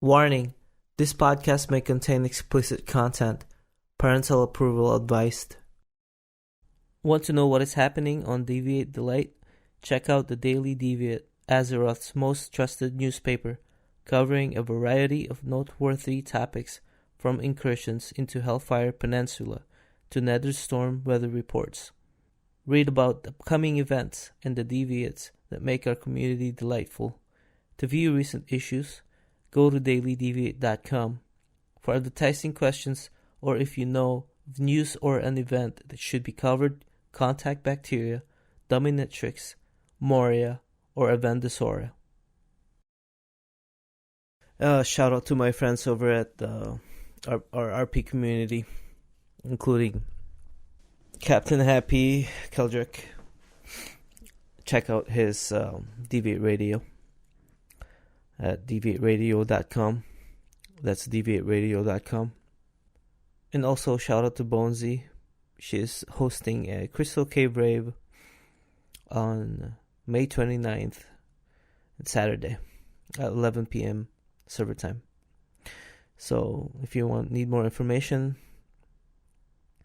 Warning: this podcast may contain explicit content. Parental approval advised. Want to know what is happening on Deviate Delight? Check out the Daily Deviate, Azeroth's most trusted newspaper, covering a variety of noteworthy topics from incursions into Hellfire Peninsula to Netherstorm weather reports. Read about upcoming events and the deviates that make our community delightful. To view recent issues, go to dailydeviate.com. For advertising questions, or if you know of news or an event that should be covered, contact Bacteria, Dominatrix, Moria, or Avendosora. Shout out to my friends over at our RP community, including Captain Happy Keldrick. Check out his Deviate Radio at deviateradio.com. That's deviateradio.com. And also shout out to Bonesy. She is hosting a Crystal Cave Rave on May 29th, Saturday at 11 p.m. server time. So if you need more information,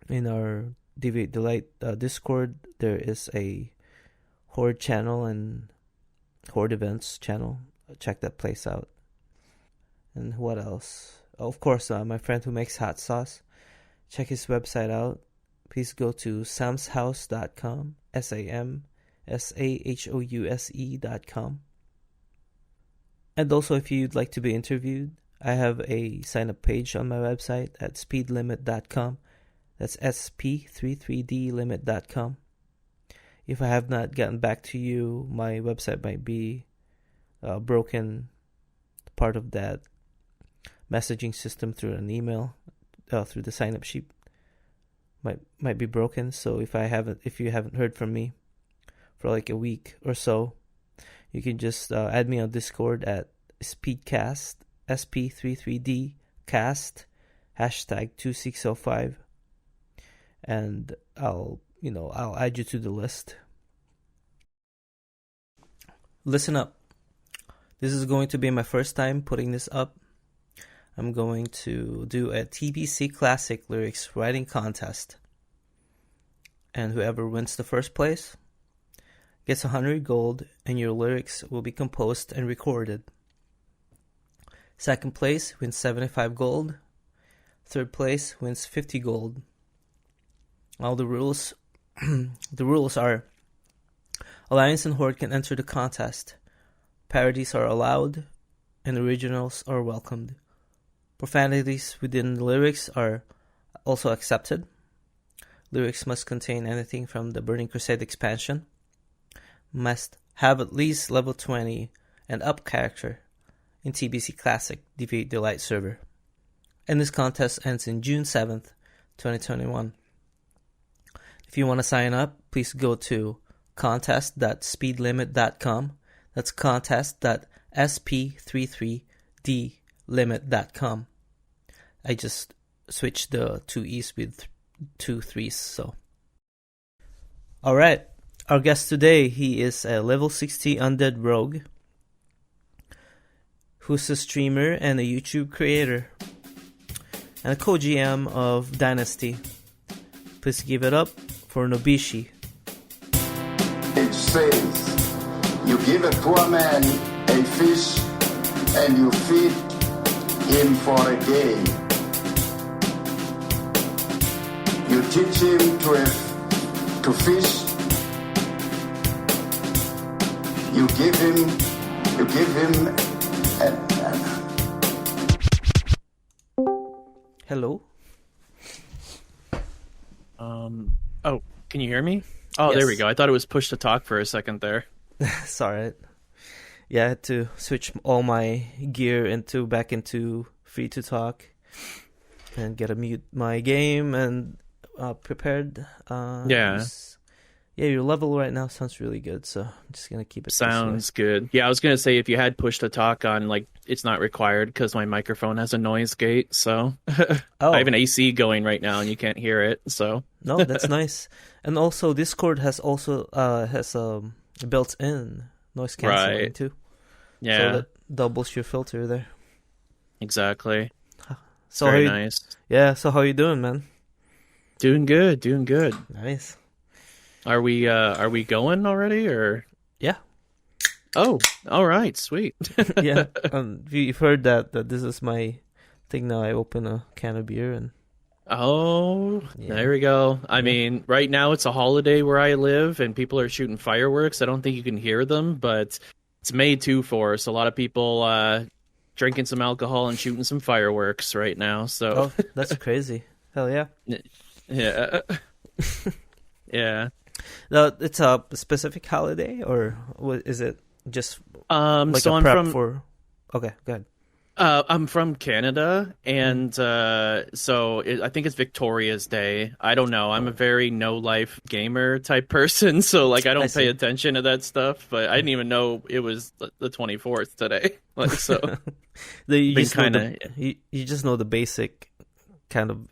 in our Deviate Delight Discord, there is a Horde channel and Horde events channel. Check that place out. And what else? Oh, of course, my friend who makes hot sauce. Check his website out. Please go to samshouse.com, samshahouse.com. And also, if you'd like to be interviewed, I have a sign-up page on my website at speedlimit.com. That's sp33dlimit.com. If I have not gotten back to you, my website might be broken. Part of that messaging system through an email, through the sign-up sheet, might be broken. So if you haven't heard from me for like a week or so, you can just add me on Discord at Speedcast, sp33dcast, #2605, and I'll add you to the list. Listen up. This is going to be my first time putting this up. I'm going to do a TBC Classic lyrics writing contest. And whoever wins the first place gets 100 gold, and your lyrics will be composed and recorded. Second place wins 75 gold. Third place wins 50 gold. Now the rules are: Alliance and Horde can enter the contest. Parodies are allowed, and originals are welcomed. Profanities within the lyrics are also accepted. Lyrics must contain anything from the Burning Crusade expansion. Must have at least level 20 and up character in TBC Classic Deviate Delight server. And this contest ends in June 7th, 2021. If you want to sign up, please go to contest.speedlimit.com. That's contest.sp33dlimit.com. I just switched the two E's with two threes, so. Alright, our guest today, he is a level 60 undead rogue who's a streamer and a YouTube creator and a co-GM of Dynasty. Please give it up for Nobishi. It says, you give a poor man a fish and you feed him for a day. You teach him to fish. You give him Hello? Oh, can you hear me? Oh, Yes. There we go. I thought it was push to talk for a second there. Sorry. Yeah, I had to switch all my gear back into free to talk and get a mute my game and prepared. Yeah. Your level right now sounds really good, so I'm just gonna keep it. Sounds good. Yeah, I was gonna say if you had push to talk on, like, it's not required because my microphone has a noise gate. So Oh. I have an AC going right now and you can't hear it. So No, that's nice. And also, Discord has built-in noise canceling Right. too. yeah, So that doubles your filter there. exactly. So Very nice. yeah. So how you doing, man? Doing good, doing good. Nice. Are we going already or? Yeah. Oh, all right, sweet. Yeah. You've heard that this is my thing now. I open a can of beer and Oh, yeah. there we go. I Yeah. mean, right now it's a holiday where I live and people are shooting fireworks. I don't think you can hear them, but it's May 2 for us. A lot of people drinking some alcohol and shooting some fireworks right now. So, Oh, that's crazy. Hell yeah. yeah. Yeah. No, it's a specific holiday, or what is it? Just like So a I'm prep from for. Okay, go ahead. I'm from Canada, and I think it's Victoria's Day. I don't know. I'm a very no life gamer type person, so like I I don't pay see. attention to that stuff. But I didn't even know it was the 24th today. Like so, You been just know kind of you just know the basic kind of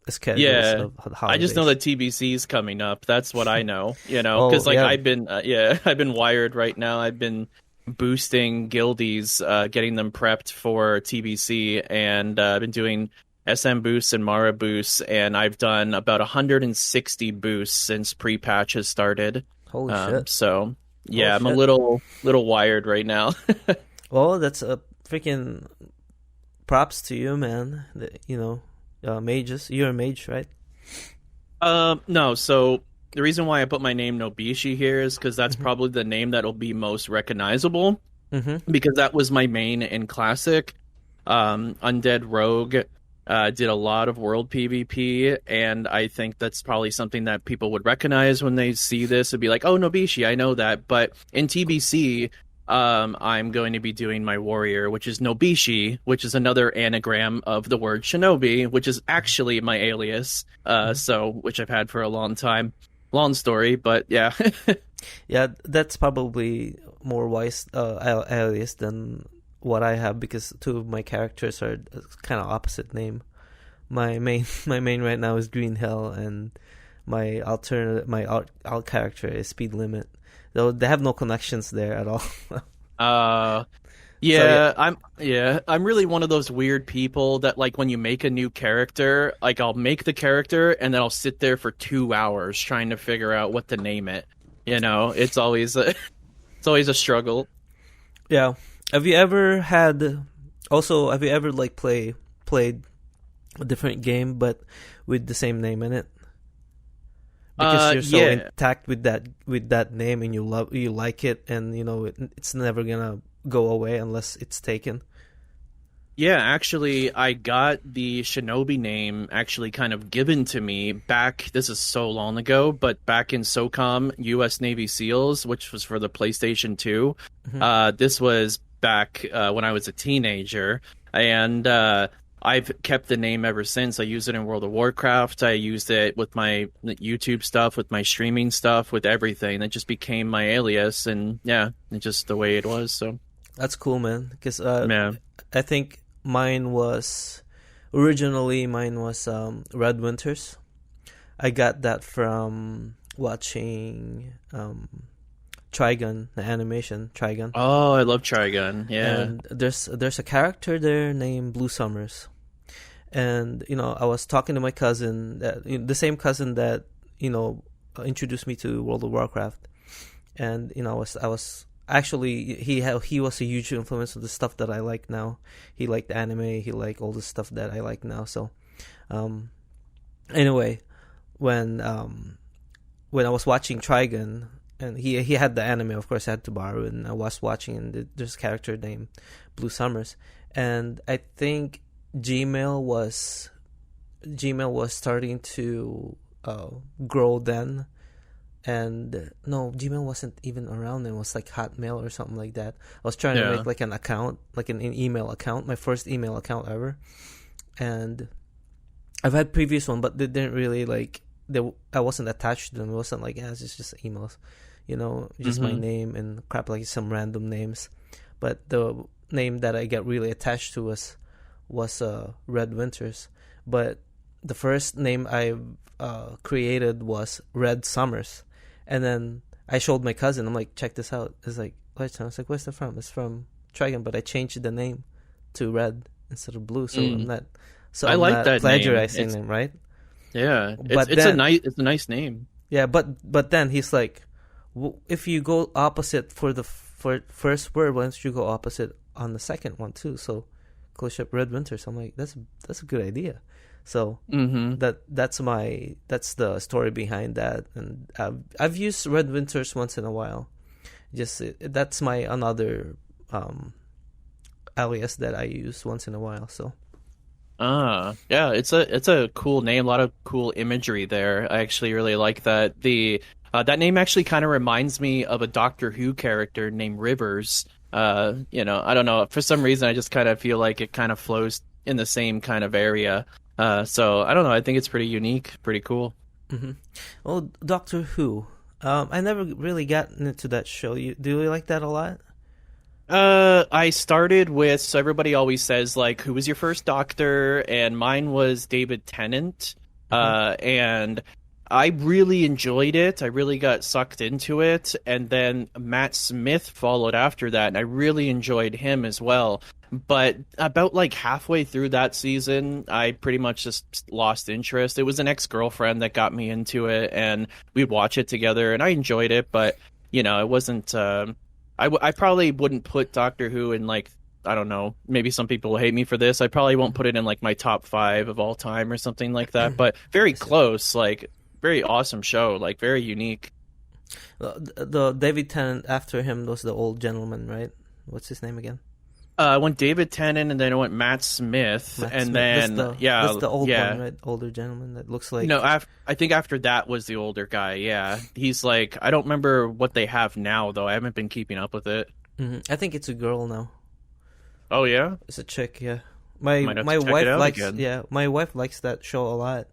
schedules yeah. of the I just know holidays. that TBC's coming up. That's what I know. You know, Oh because like yeah. I've been I've been wired right now. I've been boosting guildies, getting them prepped for TBC, and I've been doing SM boosts and Mara boosts, and I've done about 160 boosts since pre-patch has started. Holy shit. So Holy yeah, I'm a shit. little wired right now. Well, that's a freaking props to you, man. Mages. You're a mage, right? No, so the reason why I put my name Nobishi here is because that's Mm-hmm. probably the name that'll be most recognizable. Mm-hmm. Because that was my main in Classic. Undead Rogue did a lot of world PvP, and I think that's probably something that people would recognize when they see this. It'd be like, oh, Nobishi, I know that. But in TBC, I'm going to be doing my warrior, which is Nobishi, which is another anagram of the word shinobi, which is actually my alias, which I've had for a long time. Long story, but yeah. Yeah, that's probably more wise alias than what I have because two of my characters are kind of opposite name. My main my main right now is Green Hell, and my alt character is Speed Limit. Though they have no connections there at all. Uh, yeah. I'm really one of those weird people that like when you make a new character, like I'll make the character and then I'll sit there for 2 hours trying to figure out what to name it. You know, it's always it's always a struggle. Yeah. Have you ever like played a different game but with the same name in it? Because you're so Yeah. intact with that name and you like it, and it's never gonna go away unless it's taken. Yeah, actually, I got the Shinobi name actually kind of given to me back, this is so long ago, but back in SOCOM, U.S. Navy SEALs, which was for the PlayStation 2. Mm-hmm. This was back when I was a teenager, and I've kept the name ever since. I used it in World of Warcraft. I used it with my YouTube stuff, with my streaming stuff, with everything. It just became my alias, and yeah, it's just the way it was, so. That's cool, man. Because Yeah. I think mine was Red Winters. I got that from watching Trigun, the animation Trigun. Oh, I love Trigun. Yeah. And there's a character there named Blue Summers. And I was talking to my cousin, the same cousin that introduced me to World of Warcraft. And I was actually he was a huge influence of the stuff that I like now. He liked anime, he liked all the stuff that I like now. So anyway, when I was watching Trigun, and he had the anime, of course I had to borrow it, and I was watching, and there's a character named Blue Summers, and I think Gmail was starting to grow then. And no, Gmail wasn't even around. It was like Hotmail or something like that. I was trying to make like an account, like an email account, my first email account ever. And I've had previous one, but they didn't really I wasn't attached to them. It wasn't like, it's just emails, just my name and crap, like some random names. But the name that I got really attached to was Red Winters. But the first name I created was Red Summers. And then I showed my cousin. I'm like, check this out. It's like, I was like, where's that from? It's from Trigun, but I changed the name to Red instead of blue. So I'm not. So I I'm like not that plagiarizing name. him, right? Yeah, But it's then, it's a nice name. yeah, but then he's like, if you go opposite for the first word, why don't you go opposite on the second one too? So close up Red Winters. I'm like, that's a good idea. So that's the story behind that, and I've used Red Winters once in a while. Just that's my another alias that I use once in a while. So. Yeah, it's a cool name, a lot of cool imagery there. I actually really like that. That name actually kind of reminds me of a Doctor Who character named Rivers. You know, I don't know, for some reason I just kind of feel like it kind of flows in the same kind of area. So I don't know, I think it's pretty unique, pretty cool. Mm-hmm. Well, Doctor Who. I never really got into that show. Do you like that a lot? I started with, so everybody always says, like, who was your first Doctor? And mine was David Tennant. And I really enjoyed it. I really got sucked into it. And then Matt Smith followed after that, and I really enjoyed him as well. But about like halfway through that season, I pretty much just lost interest. It was an ex-girlfriend that got me into it, and we'd watch it together, and I enjoyed it. But, you know, it wasn't... I probably wouldn't put Doctor Who in, like, I don't know, maybe some people will hate me for this. I probably won't put it in, like, my top 5 of all time or something like that. But very close, like, very awesome show, like, very unique. The David Tennant after him was the old gentleman, right? What's his name again? I went David Tennant, and then I went Matt Smith, and then that's the old one, right? Older gentleman that looks like. No, I think after that was the older guy. Yeah, he's like, I don't remember what they have now though. I haven't been keeping up with it. I think it's a girl now. Oh yeah, it's a chick. Yeah, my wife likes. Again. Yeah, my wife likes that show a lot.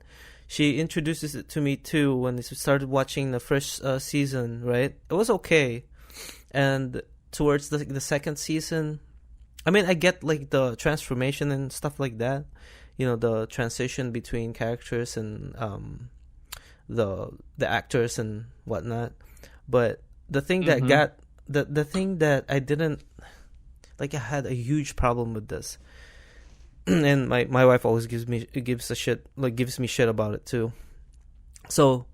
She introduces it to me too when we started watching the first season. Right, it was okay, and towards the second season. I mean, I get like the transformation and stuff like that, you know, the transition between characters and the actors and whatnot. But the thing that got the thing that I didn't like, I had a huge problem with this, and my wife always gives me shit about it too. So,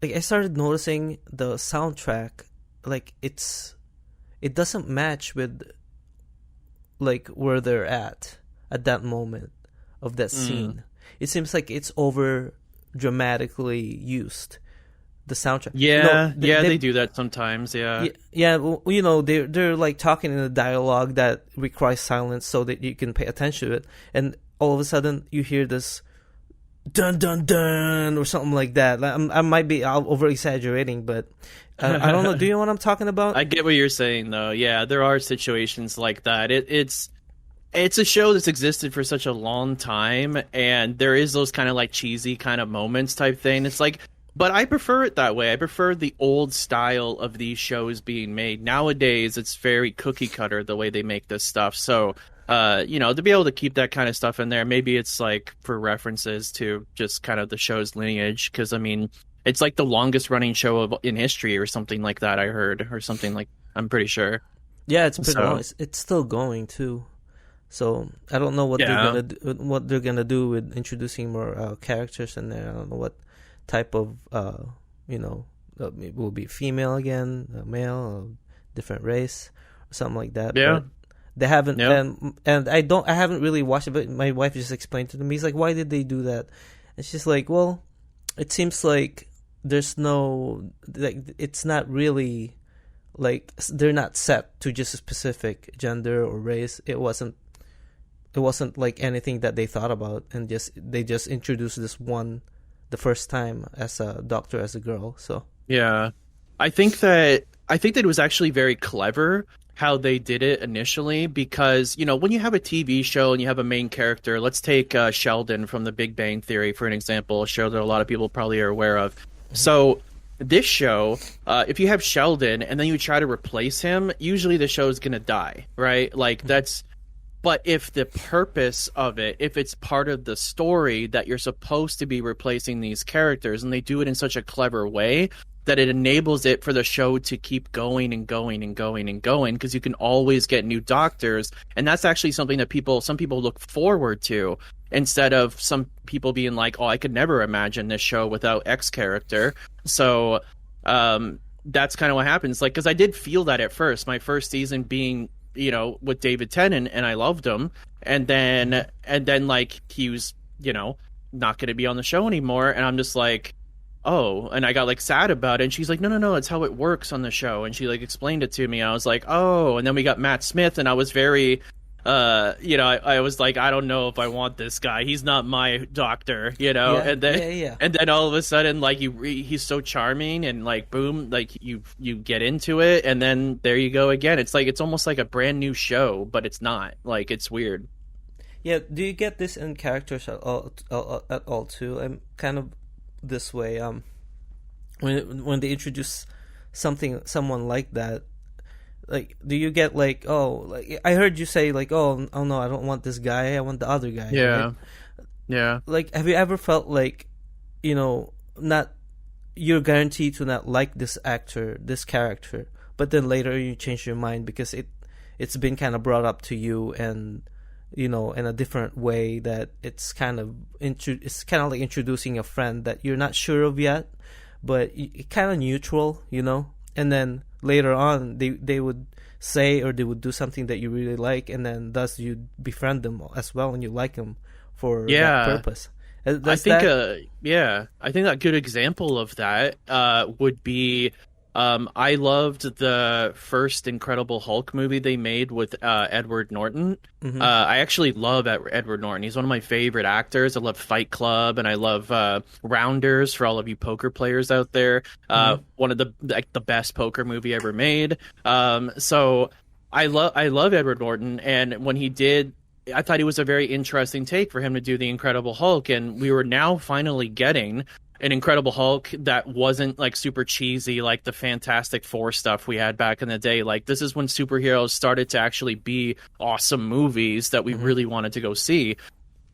like, I started noticing the soundtrack, like it doesn't match with. Like where they're at that moment of that scene. It seems like it's over dramatically used. The soundtrack. Yeah, they do that sometimes. Yeah. Well, you know, they're like talking in a dialogue that requires silence so that you can pay attention to it, and all of a sudden you hear this dun dun dun or something like that. Like, I might be over exaggerating, but I don't know. Do you know what I'm talking about? I get what you're saying, though. Yeah, there are situations like that. It's a show that's existed for such a long time, and there is those kind of like cheesy kind of moments type thing. It's like, but I prefer it that way. I prefer the old style of these shows being made. Nowadays, it's very cookie cutter the way they make this stuff. So, you know, to be able to keep that kind of stuff in there, maybe it's like for references to just kind of the show's lineage. Because I mean, it's like the longest running show in history or something like that. I heard, or something like, I'm pretty sure. Yeah, it's pretty long. It's still going too. So I don't know what they're gonna do with introducing more characters in there. I don't know what type of you know, it will be female again, male, different race, or something like that. Yeah. But they haven't, and I haven't really watched it, but my wife just explained to me. He's like, why did they do that? And she's like, well, it seems like there's no, like, it's not really, like, they're not set to just a specific gender or race. It wasn't like anything that they thought about, and they just introduced this one the first time as a doctor, as a girl. So yeah, I think that it was actually very clever how they did it initially, because, you know, when you have a TV show and you have a main character, let's take Sheldon from The Big Bang Theory for an example, a show that a lot of people probably are aware of. So this show, if you have Sheldon and then you try to replace him, usually the show is going to die, right? Like, that's... But if the purpose of it, if it's part of the story that you're supposed to be replacing these characters, and they do it in such a clever way, that it enables it for the show to keep going and going and going and going, because you can always get new doctors, and that's actually something that some people look forward to, instead of some people being like, oh, I could never imagine this show without X character. So that's kind of what happens, like, because I did feel that at first, my first season being, you know, with David Tennant, and I loved him, and then like he was, you know, not going to be on the show anymore, and I'm just like, oh, and I got like sad about it, and she's like, no, it's how it works on the show, and she like explained it to me. I was like, oh, and then we got Matt Smith, and I was very you know, I was like, I don't know if I want this guy, he's not my doctor, you know. Yeah, and then yeah. and then all of a sudden, like, he's so charming, and like boom, like you get into it, and then there you go again. It's like, it's almost like a brand new show, but it's not, like, it's weird. Yeah, do you get this in characters at all too? I'm kind of this way. When they introduce someone like that, like, do you get like, oh, like I heard you say like, oh no, I don't want this guy, I want the other guy. Yeah, right? yeah. Like, have you ever felt like, you know, not, you're guaranteed to not like this actor, this character, but then later you change your mind because it's been kind of brought up to you, and you know, in a different way, that it's kind of like introducing a friend that you're not sure of yet, but kind of neutral, you know, and then later on they would say, or they would do something that you really like, and then thus you befriend them as well, and you like them for that purpose. I think a good example of that would be, I loved the first Incredible Hulk movie they made with Edward Norton. Mm-hmm. I actually love Edward Norton. He's one of my favorite actors. I love Fight Club, and I love Rounders, for all of you poker players out there. One of the best poker movie ever made. So I love Edward Norton, and when he did, I thought it was a very interesting take for him to do the Incredible Hulk, and we were now finally getting an Incredible Hulk that wasn't like super cheesy like the Fantastic Four stuff we had back in the day. Like, this is when superheroes started to actually be awesome movies that we really wanted to go see.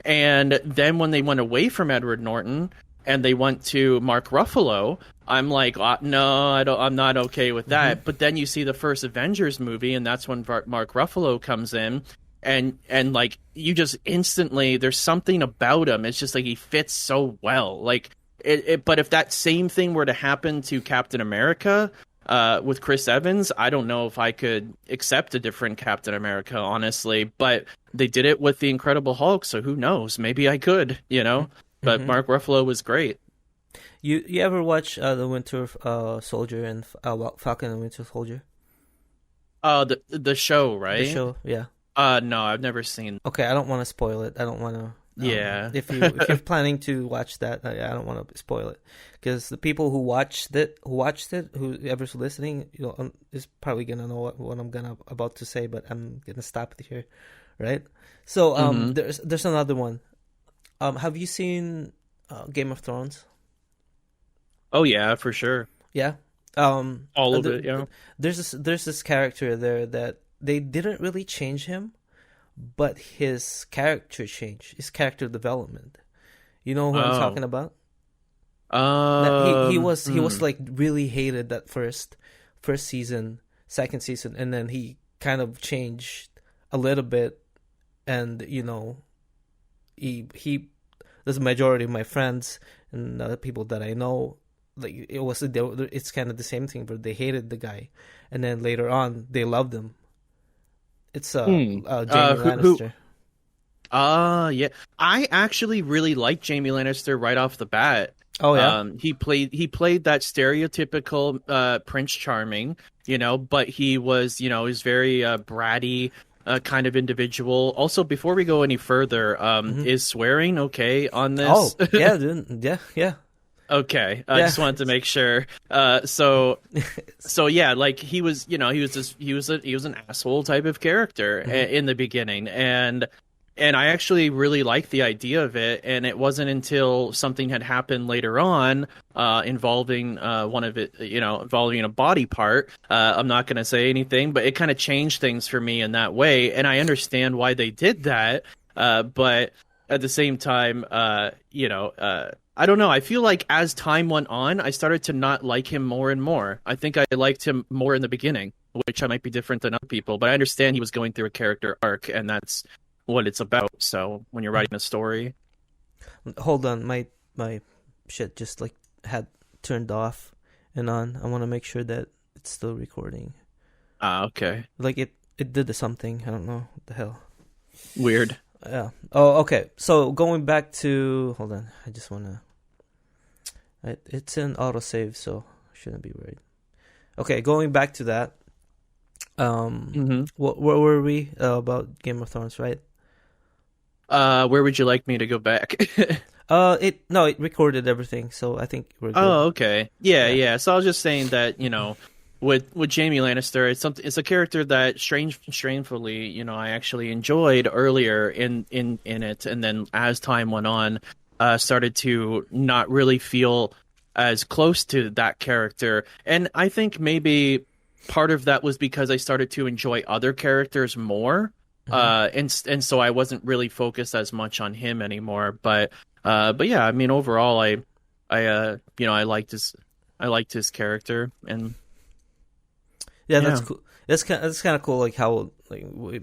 And then when they went away from Edward Norton and they went to Mark Ruffalo, I'm like, no, I'm not okay with that. But then you see the first Avengers movie, and that's when Mark Ruffalo comes in. And like, you just instantly, there's something about him. It's just like, he fits so well. Like, but if that same thing were to happen to Captain America with Chris Evans, I don't know if I could accept a different Captain America, honestly. But they did it with the Incredible Hulk, so who knows? Maybe I could, you know. But Mark Ruffalo was great. You ever watch the Winter Soldier and Falcon and Winter Soldier? The show, right? The show, yeah. No, I've never seen. Okay, I don't want to spoil it. I don't want to. Yeah. If you're planning to watch that, I don't want to spoil it, because the people who watched it, whoever's listening, you know, is probably gonna know what I'm about to say, but I'm gonna stop it here, right? So there's another one. Have you seen Game of Thrones? Oh yeah, for sure. Yeah. All of it. Yeah. There's this character there that they didn't really change him, but his character changed, his character development. You know who I'm talking about? He was like really hated that first season, second season, and then he kind of changed a little bit, and you know, he the majority of my friends and other people that I know, like, it's kind of the same thing, but they hated the guy, and then later on they loved him. It's Jamie Lannister. Yeah. I actually really like Jamie Lannister right off the bat. Oh yeah. He played that stereotypical Prince Charming, you know, but he was very bratty kind of individual. Also, before we go any further, is swearing okay on this? Oh yeah, dude. Yeah. Okay, I just wanted to make sure. So yeah, like, he was an asshole type of character in the beginning, and I actually really liked the idea of it. And it wasn't until something had happened later on involving involving a body part. I'm not going to say anything, but it kind of changed things for me in that way, and I understand why they did that. But at the same time, I don't know. I feel like as time went on, I started to not like him more and more. I think I liked him more in the beginning, which I might be different than other people, but I understand he was going through a character arc, and that's what it's about. So when you're writing a story, Hold on, my shit just like had turned off and on. I want to make sure that it's still recording. okay, Like it did something. I don't know what the hell. weird. Yeah. Oh, okay. So going back to, hold on. I just wanna. It's in autosave, so shouldn't be worried. Okay, going back to that. Where were we about Game of Thrones, right? Where would you like me to go back? It recorded everything, so I think we're good. Oh, okay. Yeah. Yeah. So I was just saying that, with Jaime Lannister, it's a character that strangely, I actually enjoyed earlier in it, and then as time went on, started to not really feel as close to that character. And I think maybe part of that was because I started to enjoy other characters more. And so I wasn't really focused as much on him anymore. But yeah, I mean, overall, I liked his character, and Yeah, that's cool. That's kind of cool. Like how like we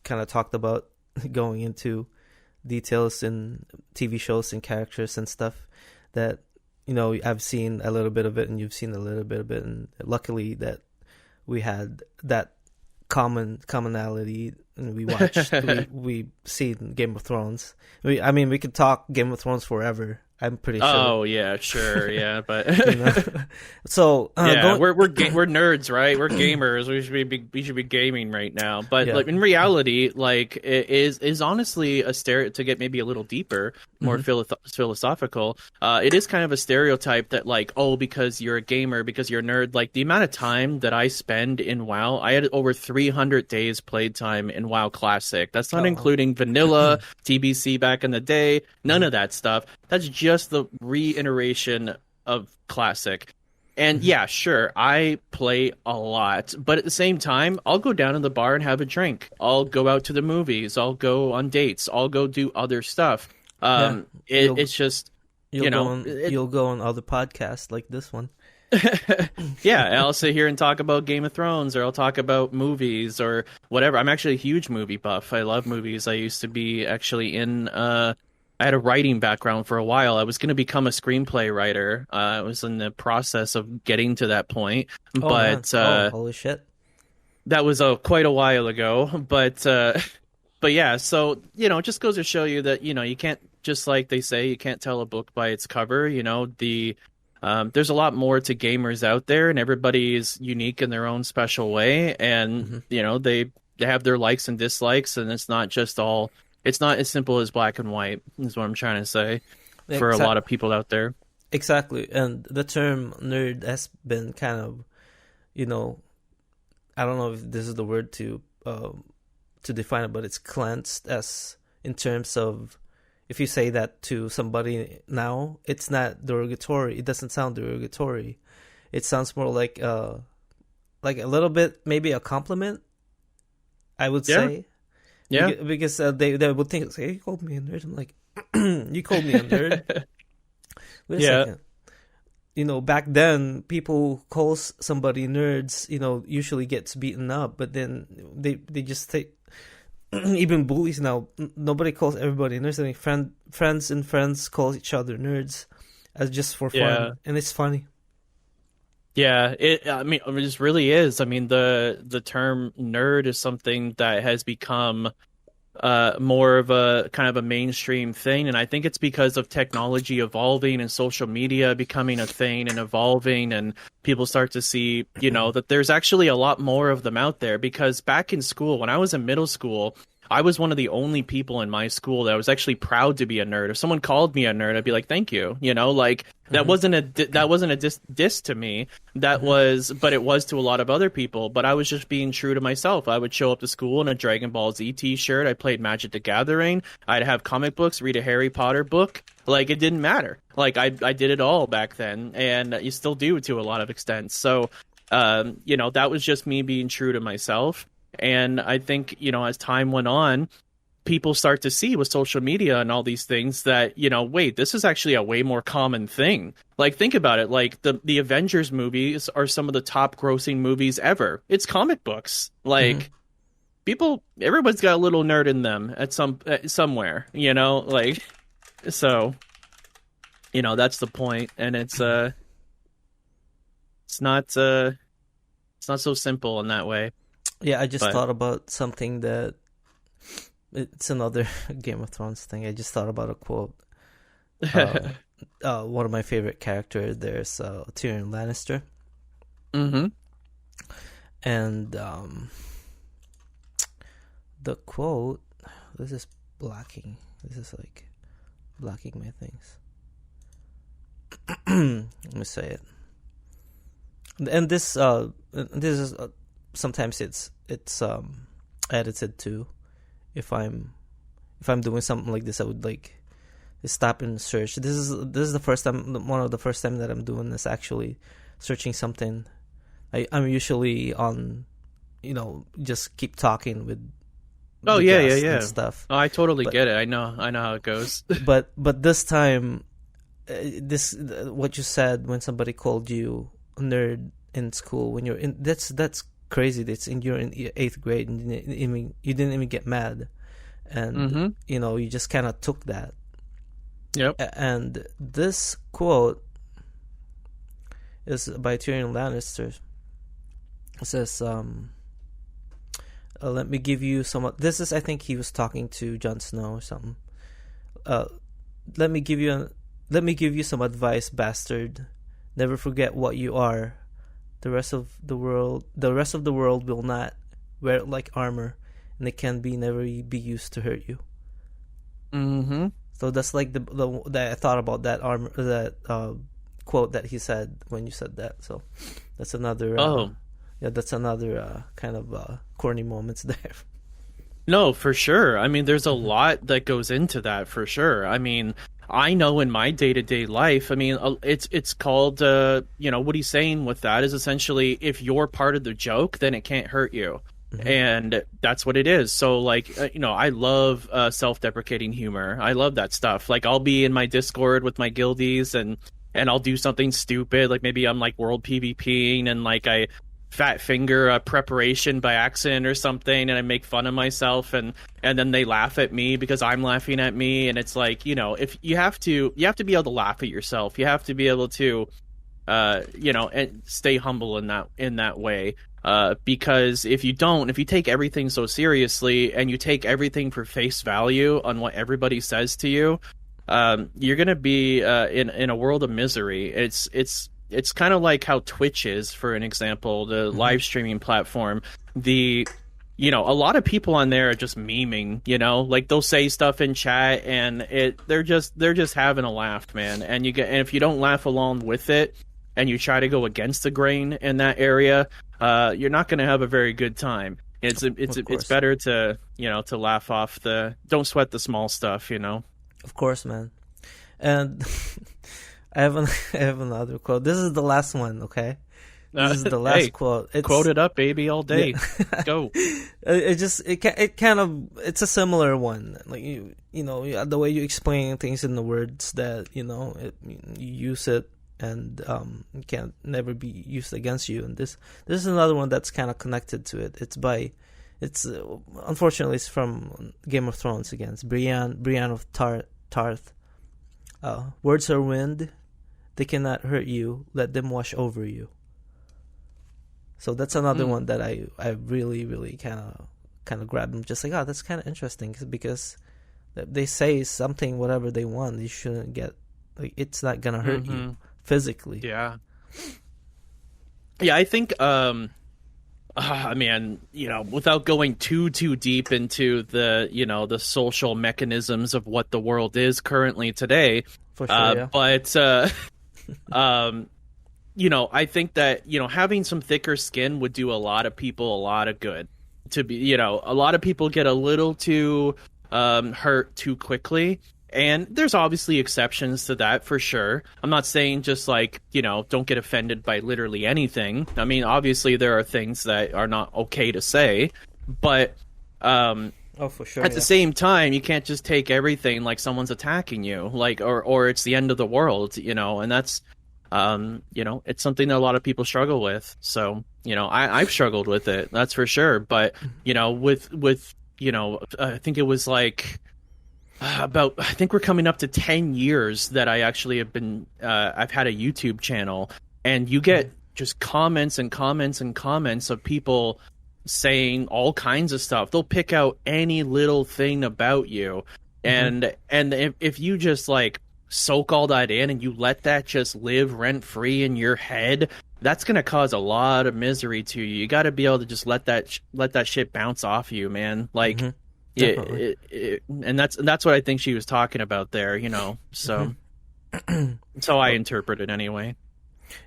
kind of talked about going into details in TV shows and characters and stuff that I've seen a little bit of it and you've seen a little bit of it, and luckily that we had that commonality, and we watched we seen Game of Thrones. I mean we could talk Game of Thrones forever. I'm pretty sure. Oh yeah, sure, yeah, but So yeah, we're nerds, right? We're gamers. We should be gaming right now. But like in reality, like it is honestly a to get maybe a little deeper, more philosophical. It is kind of a stereotype that like, oh, because you're a gamer, because you're a nerd. Like the amount of time that I spend in WoW, I had over 300 days played time in WoW Classic. That's not including vanilla, TBC back in the day. None of that stuff. That's just the reiteration of Classic. And yeah, sure, I play a lot, but at the same time, I'll go down to the bar and have a drink. I'll go out to the movies. I'll go on dates. I'll go do other stuff. It's just, you'll go on other podcasts like this one. Yeah, I'll sit here and talk about Game of Thrones, or I'll talk about movies or whatever. I'm actually a huge movie buff. I love movies. I used to be actually I had a writing background for a while. I was going to become a screenplay writer. I was in the process of getting to that point, holy shit, that was quite a while ago. But yeah, so it just goes to show you that you can't, just like they say, you can't tell a book by its cover. There's a lot more to gamers out there, and everybody is unique in their own special way, and they have their likes and dislikes, and it's not as simple as black and white, is what I'm trying to say for a lot of people out there. Exactly. And the term nerd has been kind of, I don't know if this is the word to define it, but it's cleansed as in terms of, if you say that to somebody now, it's not derogatory. It doesn't sound derogatory. It sounds more like a little bit, maybe a compliment, I would say. Yeah, because they would think, hey, you called me a nerd. I'm like, you called me a nerd? Wait a second. Back then, people calls somebody nerds, usually gets beaten up. But then they just take, even bullies now, nobody calls everybody nerds. I mean, friends call each other nerds as just for fun. And it's funny. Yeah, it just really is. I mean, the term nerd is something that has become more of a kind of a mainstream thing, and I think it's because of technology evolving and social media becoming a thing and evolving, and people start to see, that there's actually a lot more of them out there. Because back in school, when I was in middle school, I was one of the only people in my school that was actually proud to be a nerd. If someone called me a nerd, I'd be like, "Thank you." That wasn't a diss to me. But it was to a lot of other people. But I was just being true to myself. I would show up to school in a Dragon Ball Z T-shirt. I played Magic the Gathering. I'd have comic books, read a Harry Potter book. Like, it didn't matter. Like, I did it all back then, and you still do to a lot of extent. So, that was just me being true to myself. And I think, as time went on, people start to see with social media and all these things that, wait, this is actually a way more common thing. Like, think about it. Like, the Avengers movies are some of the top grossing movies ever. It's comic books. Like, everyone's got a little nerd in them somewhere, like, so, that's the point. And it's not so simple in that way. Yeah, I just thought about something that it's another Game of Thrones thing. I just thought about a quote. One of my favorite characters, there's Tyrion Lannister. Mm-hmm. And the quote, this is blacking my things. Let me say it. And this is sometimes it's edited too. If I'm doing something like this, I would like stop and search. This is the first time, one of the first time that I'm doing this, actually searching something. I'm usually on, just keep talking with. Oh yeah, and stuff. Oh, I totally get it. I know how it goes. but this time, what you said when somebody called you nerd in school when you're in, that's crazy. You're in 8th grade and you didn't even get mad, and you just kind of took that. Yep. And this quote is by Tyrion Lannister. It says, "Let me give you some." This is, I think, he was talking to Jon Snow or something. Let me give you some advice, bastard. Never forget what you are. The rest of the world will not wear it like armor, and it can never be used to hurt you. Mm-hmm. So that's like that I thought about that quote that he said when you said that. So that's another. That's another kind of corny moments there. No, for sure. I mean, there's a lot that goes into that, for sure. I mean, I know in my day-to-day life, I mean, it's called, what he's saying with that is essentially, if you're part of the joke, then it can't hurt you. Mm-hmm. And that's what it is. So, like, I love self-deprecating humor. I love that stuff. Like, I'll be in my Discord with my guildies and I'll do something stupid. Like, maybe I'm, like, world PvPing and, like, I fat finger a preparation by accident or something, and I make fun of myself, and then they laugh at me because I'm laughing at me. And it's like, if you have to be able to laugh at yourself. You have to be able to and stay humble in that way, because if you take everything so seriously and you take everything for face value on what everybody says to you, you're gonna be in a world of misery. It's kind of like how Twitch is, for an example, the live streaming platform. A lot of people on there are just memeing, like they'll say stuff in chat and they're just having a laugh, man. And if you don't laugh along with it and you try to go against the grain in that area, you're not going to have a very good time. It's better to laugh off don't sweat the small stuff, Of course, man. And I have another quote. This is the last one, okay? This is the last quote. Quote it up, baby, all day. Yeah. Go. It's a similar one. Like the way you explain things in the words that you use it, and it can never be used against you. And this is another one that's kind of connected to it. Unfortunately it's from Game of Thrones again. It's Brienne of Tarth. Words are wind. They cannot hurt you. Let them wash over you. So that's another one that I really, really kind of grabbed them. Just like, that's kind of interesting, because they say something, whatever they want, you shouldn't get, like, it's not gonna hurt you physically. Yeah. Yeah, I think without going too deep into the social mechanisms of what the world is currently today, for sure, yeah. But I think that having some thicker skin would do a lot of people a lot of good. To be, a lot of people get a little too hurt too quickly. And there's obviously exceptions to that, for sure. I'm not saying just like, don't get offended by literally anything. I mean, obviously there are things that are not okay to say, but Oh, for sure. At the same time, you can't just take everything like someone's attacking you, like or it's the end of the world, and that's it's something that a lot of people struggle with. So, I've struggled with it, that's for sure. But, with I think it was like I think we're coming up to 10 years that I actually have been, I've had a YouTube channel, and you get just comments and comments and comments of people saying all kinds of stuff. They'll pick out any little thing about you. And if you just like soak all that in and you let that just live rent free in your head, that's going to cause a lot of misery to you. You got to be able to just let that shit bounce off you, man. Like, and that's what I think she was talking about there, so so I interpret it anyway.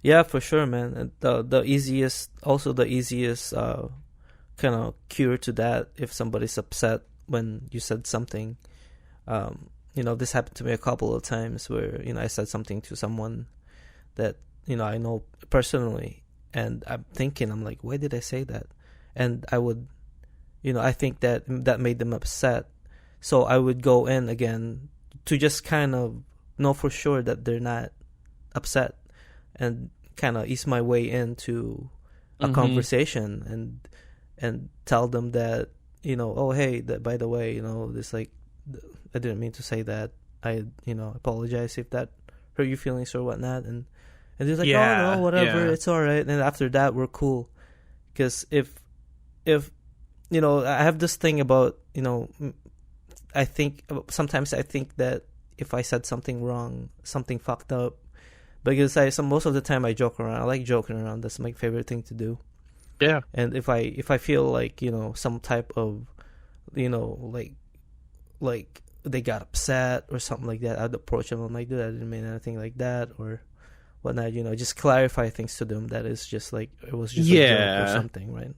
Yeah, for sure, man. And the easiest kind of cure to that, if somebody's upset when you said something, this happened to me a couple of times where I said something to someone that I know personally, and I'm like, why did I say that? And I would, I think that made them upset, so I would go in again to just kind of know for sure that they're not upset, and kind of ease my way into a conversation and tell them that, oh, hey, that, by the way, this, like, I didn't mean to say that. I apologize if that hurt your feelings or whatnot. And they're like, oh, no, whatever, it's all right. And after that, we're cool. Because if I have this thing about, sometimes I think that if I said something wrong, something fucked up, because most of the time I joke around. I like joking around. That's my favorite thing to do. Yeah. And if I feel like, some type of, like they got upset or something like that, I'd approach them. I'm like, dude, I didn't mean anything like that or whatnot. Just clarify things to them. That is just like, it was just a joke or something, right?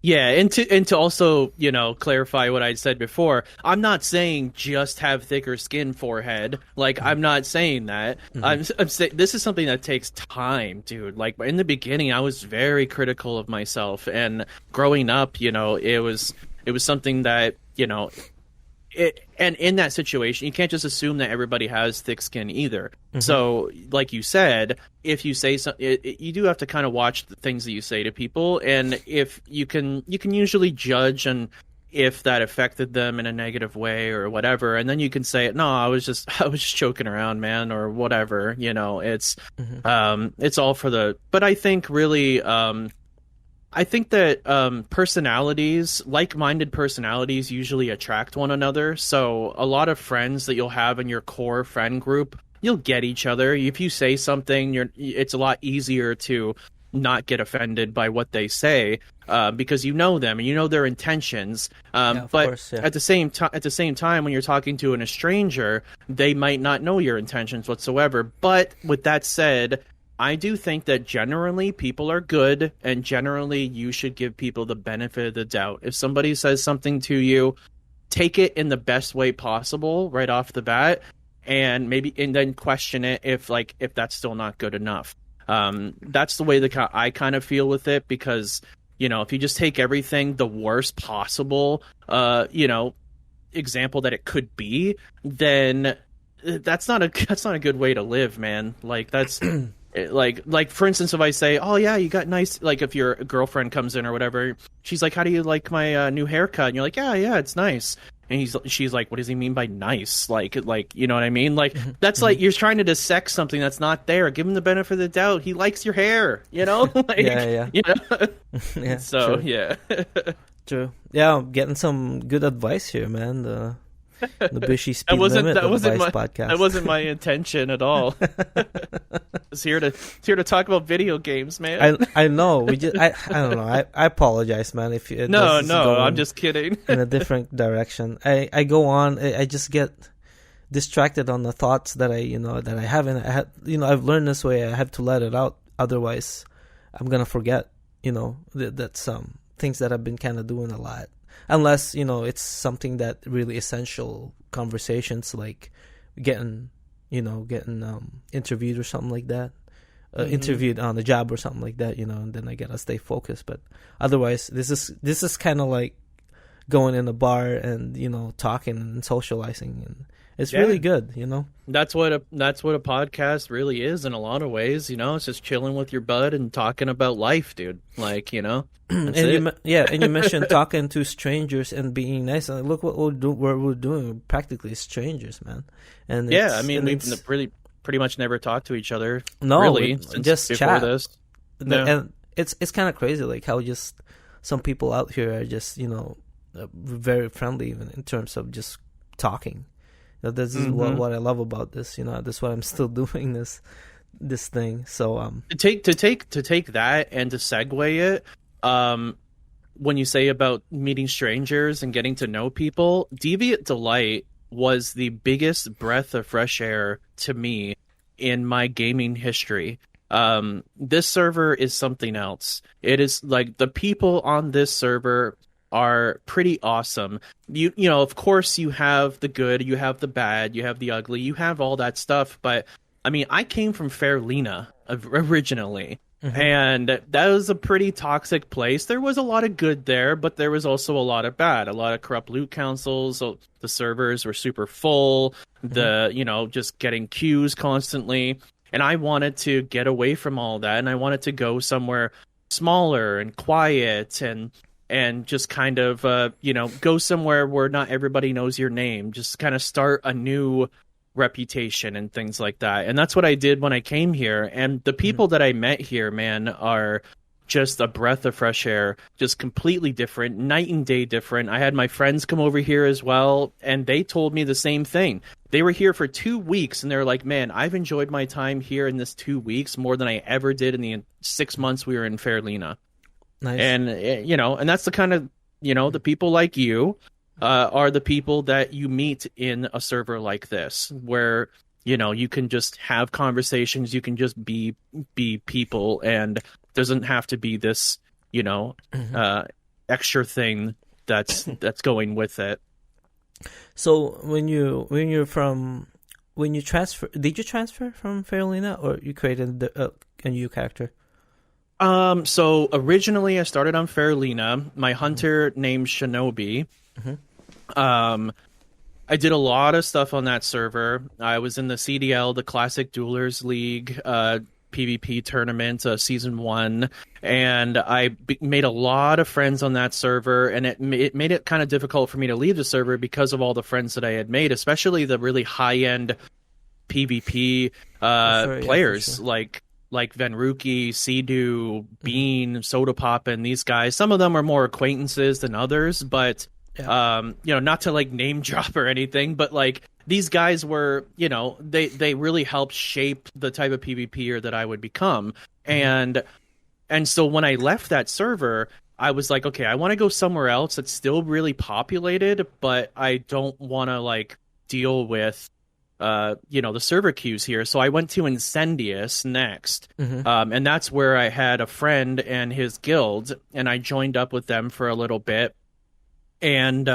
Yeah, and to also, clarify what I said before, I'm not saying just have thicker skin forehead. Like, I'm not saying that. I'm saying this is something that takes time, dude. Like, in the beginning, I was very critical of myself, and growing up, it was something that, and in that situation, you can't just assume that everybody has thick skin either. So, like you said, if you say something, you do have to kind of watch the things that you say to people, and if you can usually judge and if that affected them in a negative way or whatever, and then you can say, no, I was just joking around, man, or whatever. It's it's all for the. But I think really. I think that like-minded personalities usually attract one another. So a lot of friends that you'll have in your core friend group, you'll get each other. If you say something, it's a lot easier to not get offended by what they say because you know them and you know their intentions. But course, at the same time, when you're talking to a stranger, they might not know your intentions whatsoever. But with that said, I do think that generally people are good, and generally you should give people the benefit of the doubt. If somebody says something to you, take it in the best way possible right off the bat, and then question it if that's still not good enough. That's the way I kind of feel with it, because if you just take everything the worst possible example that it could be, then that's not a good way to live, man. Like, that's like for instance, if I say, oh yeah, you got nice, like if your girlfriend comes in or whatever, she's like, how do you like my new haircut? And you're like, yeah, it's nice. And she's like, what does he mean by nice? Like, you know what I mean? Like, that's like, you're trying to dissect something that's not there. Give him the benefit of the doubt. He likes your hair, like, yeah. Yeah. So, true. yeah. True. Yeah, I'm getting some good advice here, man. The Nobishi Speed Limit Advice Podcast. That wasn't my intention at all. I was here to talk about video games, man. I know. I don't know. I apologize, man. If no, I'm just kidding. In a different direction. I go on. I just get distracted on the thoughts that I have, and I've learned this way. I have to let it out. Otherwise, I'm gonna forget. That's things that I've been kind of doing a lot. Unless, it's something that really essential conversations, like getting interviewed or something like that, interviewed on the job or something like that, and then I gotta stay focused. But otherwise, this is kind of like going in a bar and talking and socializing, and it's Yeah. really good. That's what a podcast really is in a lot of ways. It's just chilling with your bud and talking about life, dude. Like, that's And it. and you mentioned talking to strangers and being nice. And look what we're doing, practically strangers, man. And Yeah, I mean, we've pretty much never talked to each other. No, really, since just before chat. this. And it's kind of crazy, like how just some people out here are just very friendly, even in terms of just talking. This is what I love about this. That's why I'm still doing this thing. So to take that and to segue it, when you say about meeting strangers and getting to know people, Deviant Delight was the biggest breath of fresh air to me in my gaming history. This server is something else. It is like the people on this server are pretty awesome. You know, of course you have the good, you have the bad, you have the ugly, you have all that stuff. But I mean, I came from Fairlena originally, and that was a pretty toxic place. There was a lot of good there, but there was also a lot of bad, a lot of corrupt loot councils. So the servers were super full, just getting queues constantly. And I wanted to get away from all that, and I wanted to go somewhere smaller and quiet and just kind of, go somewhere where not everybody knows your name. Just kind of start a new reputation and things like that. And that's what I did when I came here. And the people that I met here, man, are just a breath of fresh air, just completely different, night and day different. I had my friends come over here as well, and they told me the same thing. They were here for 2 weeks, and they're like, man, I've enjoyed my time here in this 2 weeks more than I ever did in the 6 months we were in Fairlena. nice. And, and that's the kind of, the people like you are the people that you meet in a server like this, where, you can just have conversations, you can just be people, and doesn't have to be this, extra thing that's going with it. So when you transfer, did you transfer from Fairlena, or you created a new character? So originally I started on Fairlena. My hunter named Shinobi. I did a lot of stuff on that server. I was in the CDL, the Classic Duelers League, PvP tournament, season 1, and I made a lot of friends on that server, and it made it kind of difficult for me to leave the server because of all the friends that I had made, especially the really high-end PvP players, like Venruki, Sidu, Bean, Sodapop, and these guys. Some of them are more acquaintances than others, but not to like name drop or anything, but like these guys were, they really helped shape the type of PvPer that I would become. And so when I left that server, I was like, okay, I want to go somewhere else that's still really populated, but I don't want to like deal with the server queues here. So I went to Incendius next. And that's where I had a friend and his guild, and I joined up with them for a little bit. And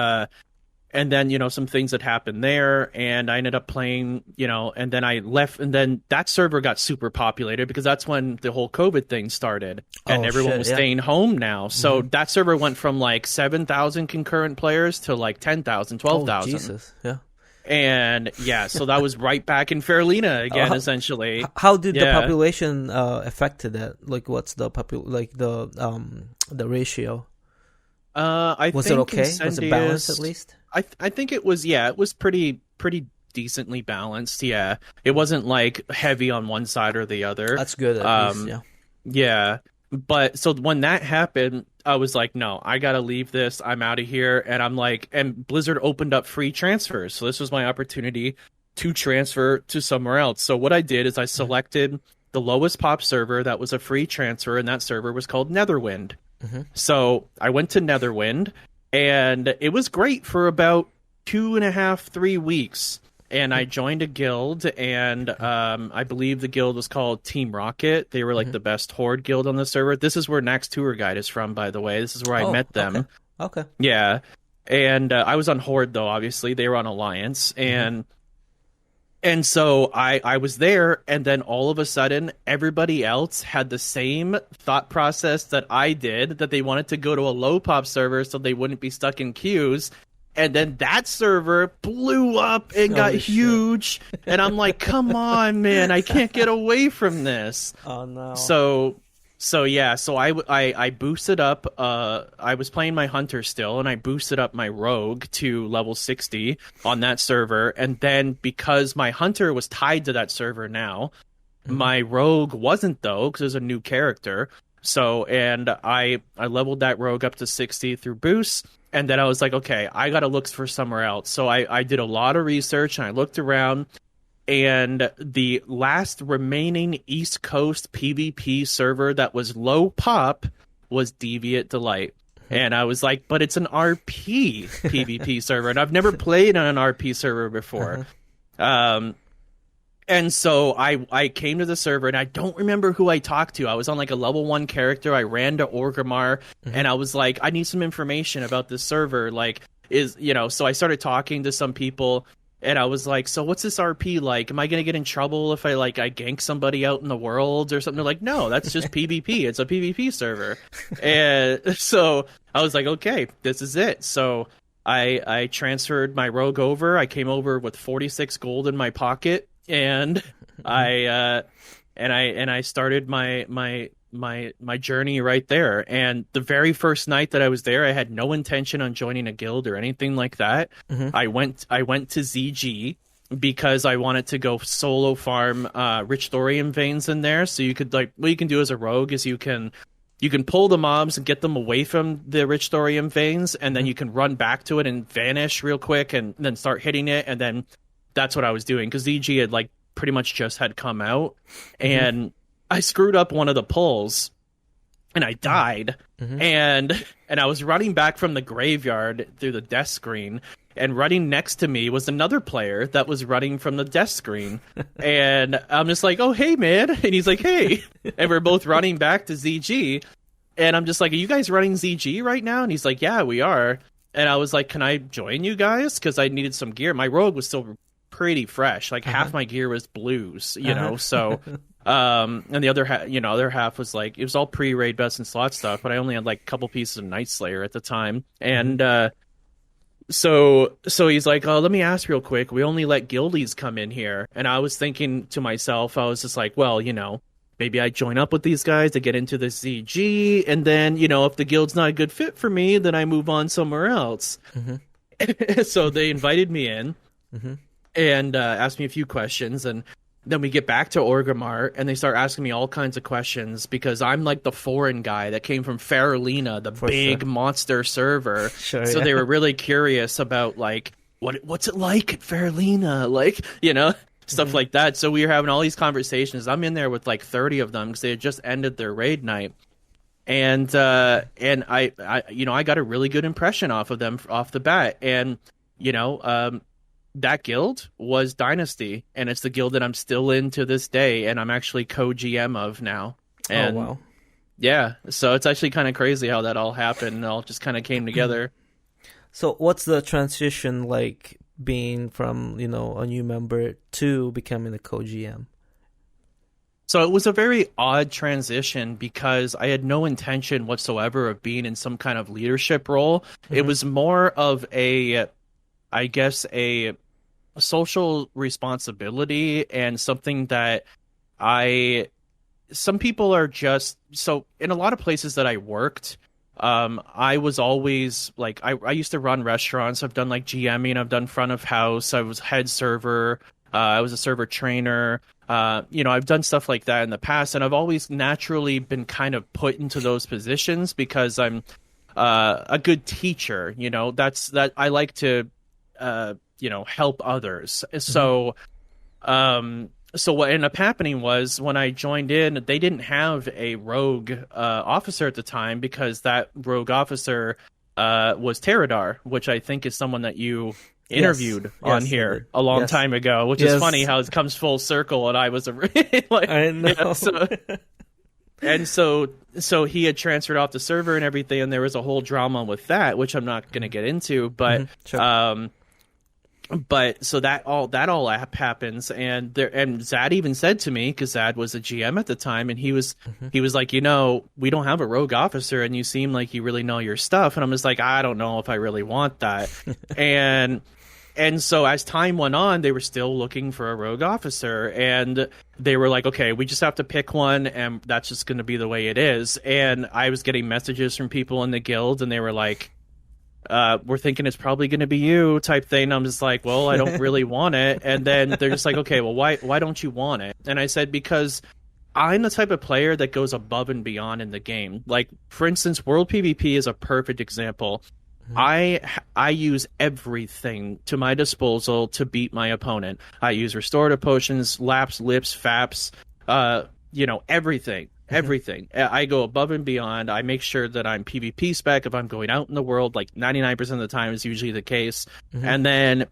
then, some things that happened there, and I ended up playing, and then I left, and then that server got super populated because that's when the whole COVID thing started, and everyone was staying home now. So that server went from like 7,000 concurrent players to like 10,000, 12,000. Jesus, yeah. And so that was right back in Fairlena again, essentially. How did the population affected that? Like, what's the the ratio? Was it okay? Was it balanced at least? I think it was. Yeah, it was pretty decently balanced. Yeah, it wasn't like heavy on one side or the other. That's good. At least, yeah. Yeah, but so when that happened, I was like, no, I gotta leave this. I'm out of here. And I'm like, and Blizzard opened up free transfers, so this was my opportunity to transfer to somewhere else. So what I did is I selected the lowest pop server that was a free transfer, and that server was called Netherwind. So I went to Netherwind, and it was great for about 2.5, 3 weeks. And I joined a guild, and I believe the guild was called Team Rocket. They were like the best horde guild on the server. This is where Nax Tour Guide is from, by the way. This is where I met them. Okay. Yeah. And I was on horde, though, obviously. They were on Alliance. And And so I was there, and then all of a sudden, everybody else had the same thought process that I did, that they wanted to go to a low pop server so they wouldn't be stuck in queues. And then that server blew up and got Holy huge. And I'm like, come on, man, I can't get away from this. Oh no. So yeah, so I boosted up, I was playing my hunter still, and I boosted up my rogue to level 60 on that server, and then because my hunter was tied to that server now, my rogue wasn't though, because it was a new character. So, and I leveled that rogue up to 60 through boosts, and then I was like, okay, I gotta look for somewhere else. So I did a lot of research, and I looked around, and the last remaining East Coast PvP server that was low pop was Deviant Delight. And I was like, but it's an RP PvP server, and I've never played on an RP server before. And so I came to the server, and I don't remember who I talked to. I was on like a level 1 character. I ran to Orgrimmar, and I was like, I need some information about this server. Like, so I started talking to some people. And I was like, so what's this RP like? Am I going to get in trouble if I gank somebody out in the world or something? They're like, no, that's just PvP. It's a PvP server. And so I was like, okay, this is it. So I transferred my rogue over. I came over with 46 gold in my pocket, and I started my journey right there. And the very first night that I was there, I had no intention on joining a guild or anything like that. I went to ZG because I wanted to go solo farm rich thorium veins in there. So you could what you can do as a rogue is you can pull the mobs and get them away from the rich thorium veins, and then you can run back to it and vanish real quick and then start hitting it. And then that's what I was doing, because ZG had pretty much just had come out, and I screwed up one of the pulls, and I died, and I was running back from the graveyard through the death screen, and running next to me was another player that was running from the death screen, and I'm just like, oh, hey, man, and he's like, hey, and we're both running back to ZG, and I'm just like, are you guys running ZG right now? And he's like, yeah, we are, and I was like, can I join you guys? Because I needed some gear. My rogue was still pretty fresh, half my gear was blues, so... and the other half was it was all pre-raid best and slot stuff, but I only had a couple pieces of Night Slayer at the time. And so he's like, oh, let me ask real quick, we only let guildies come in here. And I was thinking to myself, I was just like, well, maybe I join up with these guys to get into the ZG, and then, if the guild's not a good fit for me, then I move on somewhere else. So they invited me in and asked me a few questions, and then we get back to Orgrimmar, and they start asking me all kinds of questions, because I'm the foreign guy that came from Faralina, the big monster server. So they were really curious about what's it like at Faralina, stuff like that. So we were having all these conversations. I'm in there with 30 of them, because they had just ended their raid night, and I got a really good impression off of them off the bat, and that guild was Dynasty, and it's the guild that I'm still in to this day, and I'm actually co-GM of now. And, oh, wow. Yeah, so it's actually kind of crazy how that all happened, and it all just kind of came together. So what's the transition like, being from, a new member to becoming a co-GM? So it was a very odd transition, because I had no intention whatsoever of being in some kind of leadership role. It was more of a social responsibility, and something that some people are just, so in a lot of places that I worked, I was always I used to run restaurants. I've done GMing, I've done front of house, I was head server, I was a server trainer, I've done stuff like that in the past, and I've always naturally been kind of put into those positions because I'm a good teacher. That I like to help others. So so what ended up happening was, when I joined in, they didn't have a rogue officer at the time, because that rogue officer was Teradar, which I think is someone that you interviewed on here a long time ago, which is funny how it comes full circle, and I was I know. So he had transferred off the server and everything, and there was a whole drama with that, which I'm not going to get into, but but so that all happens, and Zad even said to me, because Zad was a GM at the time, and he was like, we don't have a rogue officer, and you seem like you really know your stuff, and I'm just like, I don't know if I really want that, and so as time went on, they were still looking for a rogue officer, and they were like, okay, we just have to pick one, and that's just going to be the way it is. And I was getting messages from people in the guild, and they were like, we're thinking it's probably going to be you type thing. And I'm just like, well, I don't really want it. And then they're just like, okay, well, why don't you want it? And I said, because I'm the type of player that goes above and beyond in the game. Like, for instance, World PvP is a perfect example. I use everything to my disposal to beat my opponent. I use restorative potions, laps, lips, faps, everything. Everything. I go above and beyond. I make sure that I'm PvP spec if I'm going out in the world, like 99% of the time is usually the case. And then,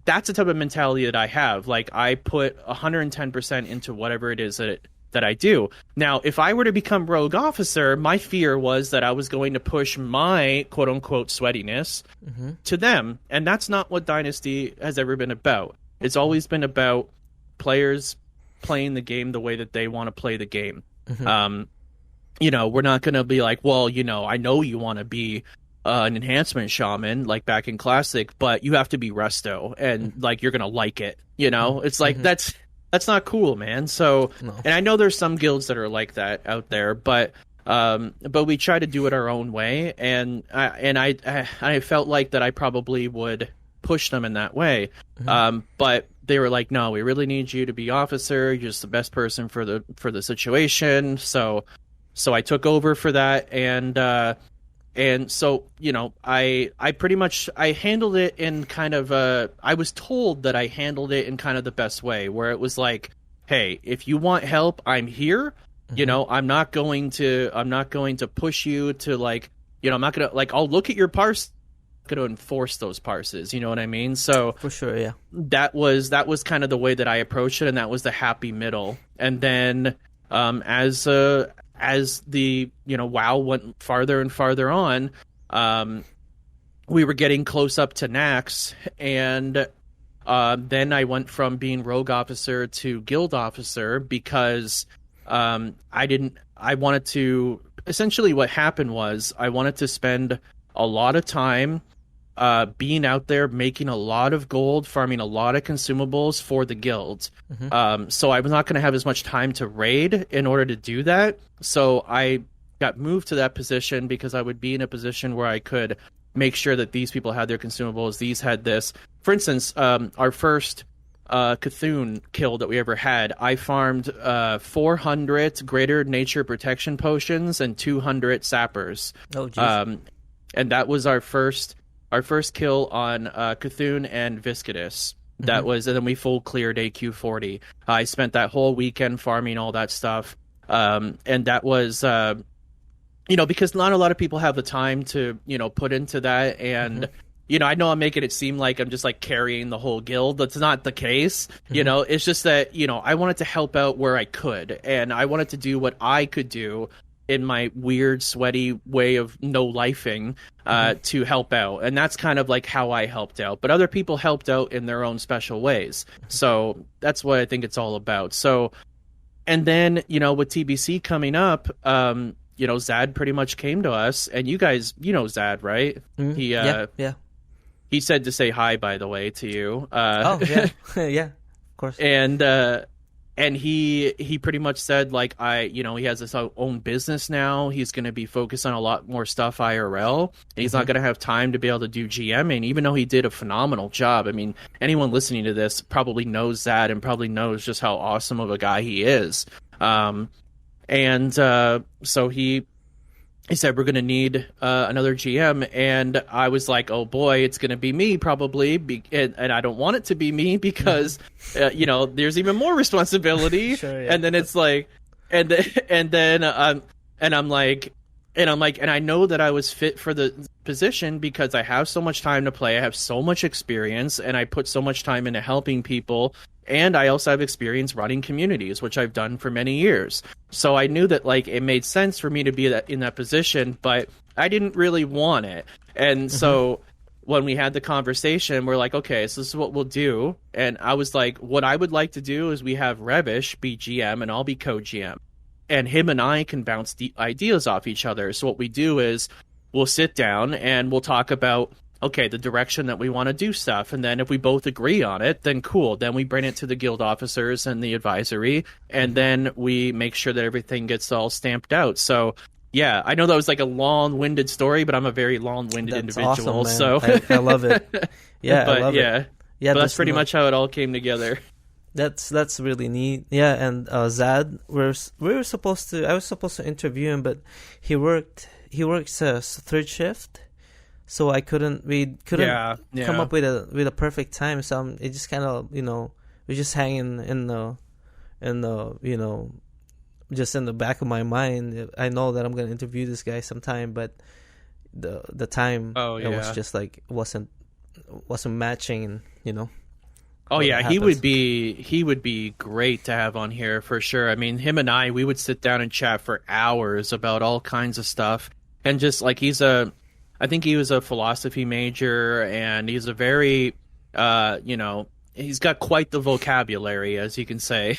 that's the type of mentality that I have. Like, I put 110% into whatever it is that I do. Now, if I were to become rogue officer, my fear was that I was going to push my quote unquote sweatiness to them. And that's not what Dynasty has ever been about. It's always been about players playing the game the way that they want to play the game. We're not going to be like, well, I know you want to be an enhancement shaman like back in Classic, but you have to be resto and like you're going to like it. It's like that's not cool, man. So, no. And I know there's some guilds that are like that out there, but we try to do it our own way, and I felt like that I probably would push them in that way. But they were like, no, we really need you to be officer. You're just the best person for the situation. So I took over for that, and so I pretty much I handled it in kind of I was told that I handled it in kind of the best way, where it was like, hey, if you want help, I'm here. I'm not going to push you to like, I'm not gonna like, I'll look at your parse. Going to enforce those parses, you know what I mean? So for sure, yeah. That was kind of the way that I approached it, and that was the happy middle. And then as the WoW went farther and farther on, we were getting close up to Nax, and then I went from being rogue officer to guild officer because essentially what happened was I wanted to spend a lot of time being out there, making a lot of gold, farming a lot of consumables for the guild. So I was not going to have as much time to raid in order to do that. So I got moved to that position because I would be in a position where I could make sure that these people had their consumables, these had this. For instance, our first Cthulhu kill that we ever had, I farmed 400 greater nature protection potions and 200 sappers. Oh, geez. And that was our first kill on Cthulhu and Viscidus. That was, and then we full cleared AQ40. I spent that whole weekend farming all that stuff, and that was, because not a lot of people have the time to, put into that. And I know I'm making it seem like I'm just like carrying the whole guild. That's not the case. It's just that I wanted to help out where I could, and I wanted to do what I could do in my weird, sweaty way of no-lifing to help out. And that's kind of like how I helped out. But other people helped out in their own special ways. So that's what I think it's all about. So, and then, with TBC coming up, Zad pretty much came to us. And you guys, Zad, right? Yeah. He said to say hi, by the way, to you. Oh, yeah. Yeah, of course. And he pretty much said, like, he has his own business now. He's going to be focused on a lot more stuff IRL. And he's not going to have time to be able to do GMing, even though he did a phenomenal job. I mean, anyone listening to this probably knows that and probably knows just how awesome of a guy he is. So he said, we're going to need another GM. And I was like, oh boy, it's going to be me probably. And I don't want it to be me because, there's even more responsibility. Sure, yeah. And then it's like, and I'm like, and I know that I was fit for the position because I have so much time to play. I have so much experience, and I put so much time into helping people. And I also have experience running communities, which I've done for many years. So I knew that like it made sense for me to be in that position, but I didn't really want it. And so when we had the conversation, we're like, okay, so this is what we'll do. And I was like, what I would like to do is we have Rebish be GM and I'll be co-GM. And him and I can bounce the ideas off each other. So what we do is we'll sit down and we'll talk about, okay, the direction that we want to do stuff. And then if we both agree on it, then cool. Then we bring it to the guild officers and the advisory. And then we make sure that everything gets all stamped out. So yeah, I know that was like a long-winded story, but I'm a very long-winded individual. Awesome, so I love it. Yeah, but I love yeah, it. Yeah, but that's pretty much how it all came together. That's really neat. Yeah, and Zad, we were supposed to. I was supposed to interview him, but he works third shift, so I couldn't. We couldn't come up with a perfect time. So it just kind of we're just hanging in the just in the back of my mind. I know that I'm gonna interview this guy sometime, but the time it was just like wasn't matching. Oh yeah, he would be great to have on here for sure. I mean, him and we would sit down and chat for hours about all kinds of stuff, and just like I think he was a philosophy major, and he's a very, he's got quite the vocabulary, as you can say.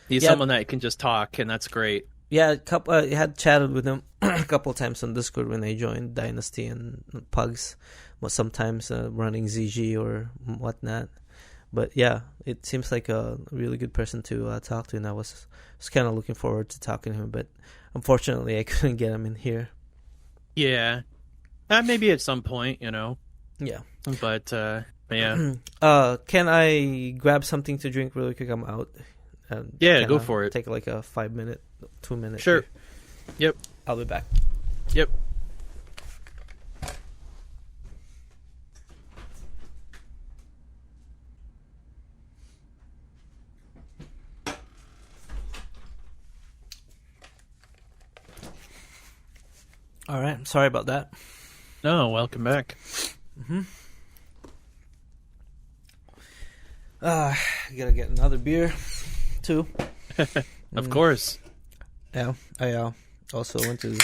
He's someone that can just talk, and that's great. Yeah, I had chatted with him a couple of times on Discord when I joined Dynasty and Pugs, but sometimes running ZG or whatnot. But yeah, it seems like a really good person to talk to, and I was kind of looking forward to talking to him, but unfortunately I couldn't get him in here. Yeah, maybe at some point, Yeah, but yeah. Can I grab something to drink really quick? I'm out. Yeah, go for it. Take like a 5 minute, 2 minute. Sure. Here. Yep. I'll be back. Yep. All right. Sorry about that. No, welcome back. Gotta get another beer, too. Of course. Yeah, I also went to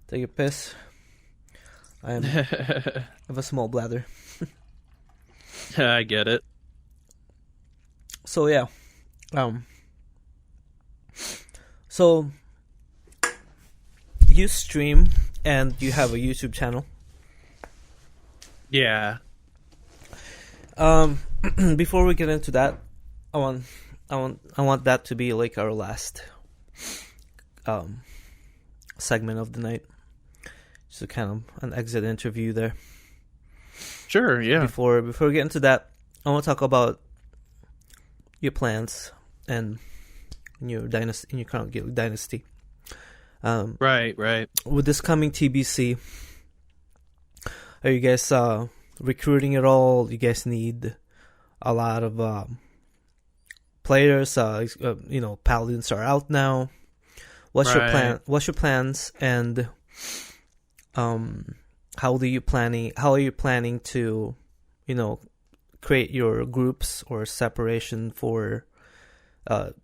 take a piss. I have a small bladder. I get it. So yeah, so you stream and you have a YouTube channel. Yeah. Before we get into that, I want that to be like our last segment of the night. Just kind of an exit interview there. Sure, yeah. Before we get into that, I want to talk about your plans and your dynasty, in your current guild dynasty. Right. With this coming TBC, are you guys recruiting at all? You guys need a lot of players. Paladins are out now. What's your plan? What's your plans? And how are you planning to, create your groups or separation for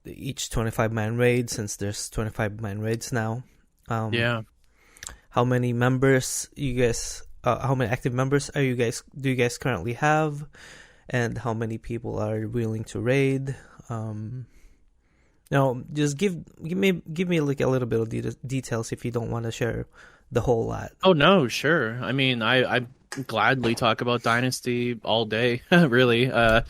each 25-man raid, since there's 25-man raids now? Yeah. How many members you guys? How many active members do you guys currently have? And how many people are willing to raid? Just give me like a little bit of details if you don't want to share the whole lot. Oh no, sure. I mean, I gladly talk about Dynasty all day. Really. So,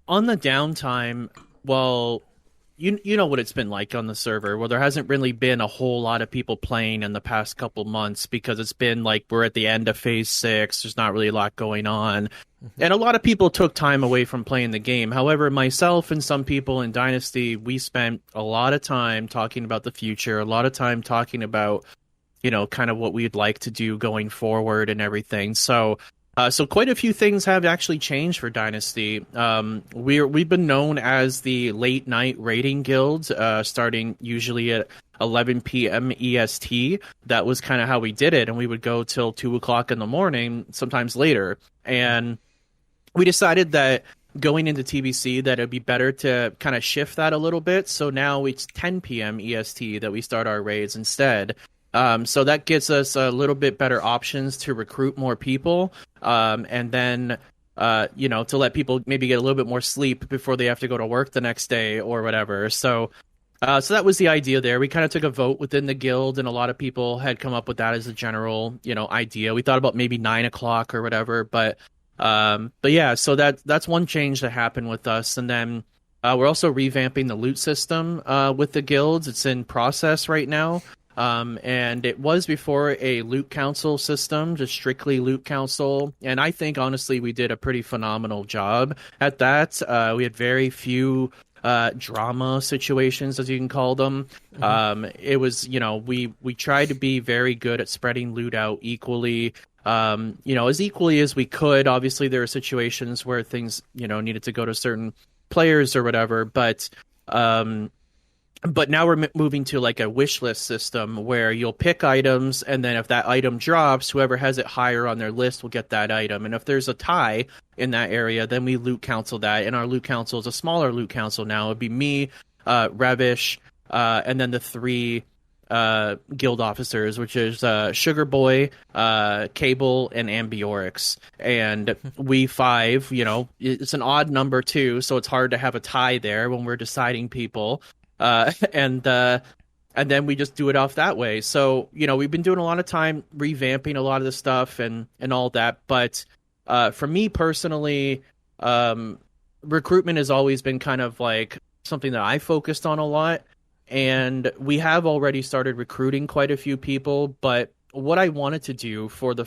on the downtime, well, you know what it's been like on the server. Well, there hasn't really been a whole lot of people playing in the past couple months because it's been like we're at the end of phase 6. There's not really a lot going on. Mm-hmm. And a lot of people took time away from playing the game. However, myself and some people in Dynasty, we spent a lot of time talking about the future, a lot of time talking about, kind of what we'd like to do going forward and everything. So quite a few things have actually changed for Dynasty. We've been known as the late night raiding guild, starting usually at 11 p.m. EST. That was kind of how we did it, and we would go till 2 o'clock in the morning, sometimes later. And we decided that going into TBC that it'd be better to kind of shift that a little bit. So now it's 10 p.m. EST that we start our raids instead. So that gives us a little bit better options to recruit more people, and then to let people maybe get a little bit more sleep before they have to go to work the next day or whatever. So that was the idea there. We kind of took a vote within the guild, and a lot of people had come up with that as a general, idea. We thought about maybe 9 o'clock or whatever, but yeah. So that's one change that happened with us, and then we're also revamping the loot system with the guilds. It's in process right now. And it was before a loot council system, just strictly loot council. And I think, honestly, we did a pretty phenomenal job at that. We had very few drama situations, as you can call them. It was, we tried to be very good at spreading loot out equally, as equally as we could. Obviously, there are situations where things, needed to go to certain players or whatever, but now we're moving to like a wish list system where you'll pick items, and then if that item drops, whoever has it higher on their list will get that item. And if there's a tie in that area, then we loot council that. And our loot council is a smaller loot council now. It'd be me, Revish, and then the 3 guild officers, which is Sugar Boy, Cable, and Ambiorix. And we 5, it's an odd number too, so it's hard to have a tie there when we're deciding people. And then we just do it off that way. So, we've been doing a lot of time revamping a lot of the stuff and all that. But for me personally, recruitment has always been kind of like something that I focused on a lot. And we have already started recruiting quite a few people. But what I wanted to do for the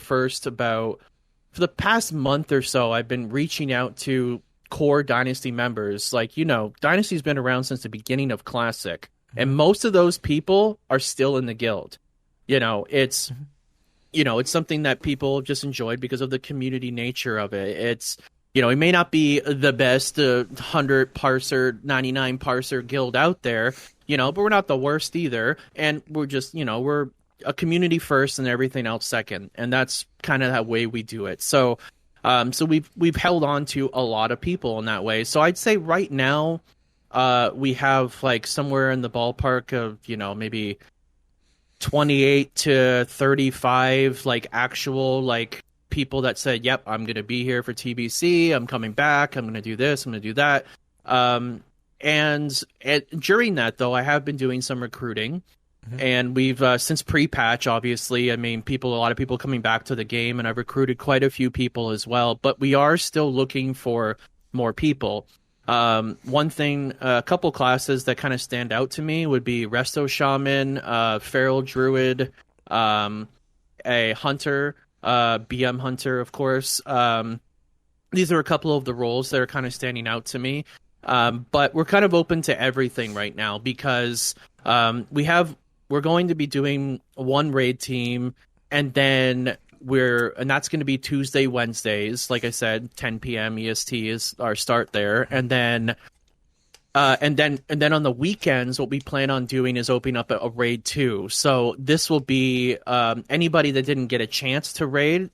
past month or so, I've been reaching out to core Dynasty members. Like, Dynasty's been around since the beginning of Classic, and most of those people are still in the guild. It's something that people just enjoyed because of the community nature of it. It's, it may not be the best 100 parser, 99 parser guild out there, but we're not the worst either. And we're just, we're a community first and everything else second. And that's kind of that way we do it. So we've held on to a lot of people in that way. So I'd say right now, we have like somewhere in the ballpark of, maybe 28 to 35, like actual like people that said, yep, I'm going to be here for TBC. I'm coming back. I'm going to do this. I'm going to do that. And during that though, I have been doing some recruiting. And we've, since pre-patch, obviously, a lot of people coming back to the game, and I've recruited quite a few people as well, but we are still looking for more people. One thing, a couple classes that kind of stand out to me would be Resto Shaman, Feral Druid, a Hunter, BM Hunter, of course. These are a couple of the roles that are kind of standing out to me. But we're kind of open to everything right now because we're going to be doing one raid team, and then that's going to be Tuesday, Wednesdays. Like I said, 10 p.m. EST is our start there, and then on the weekends, what we plan on doing is opening up a raid 2. So this will be anybody that didn't get a chance to raid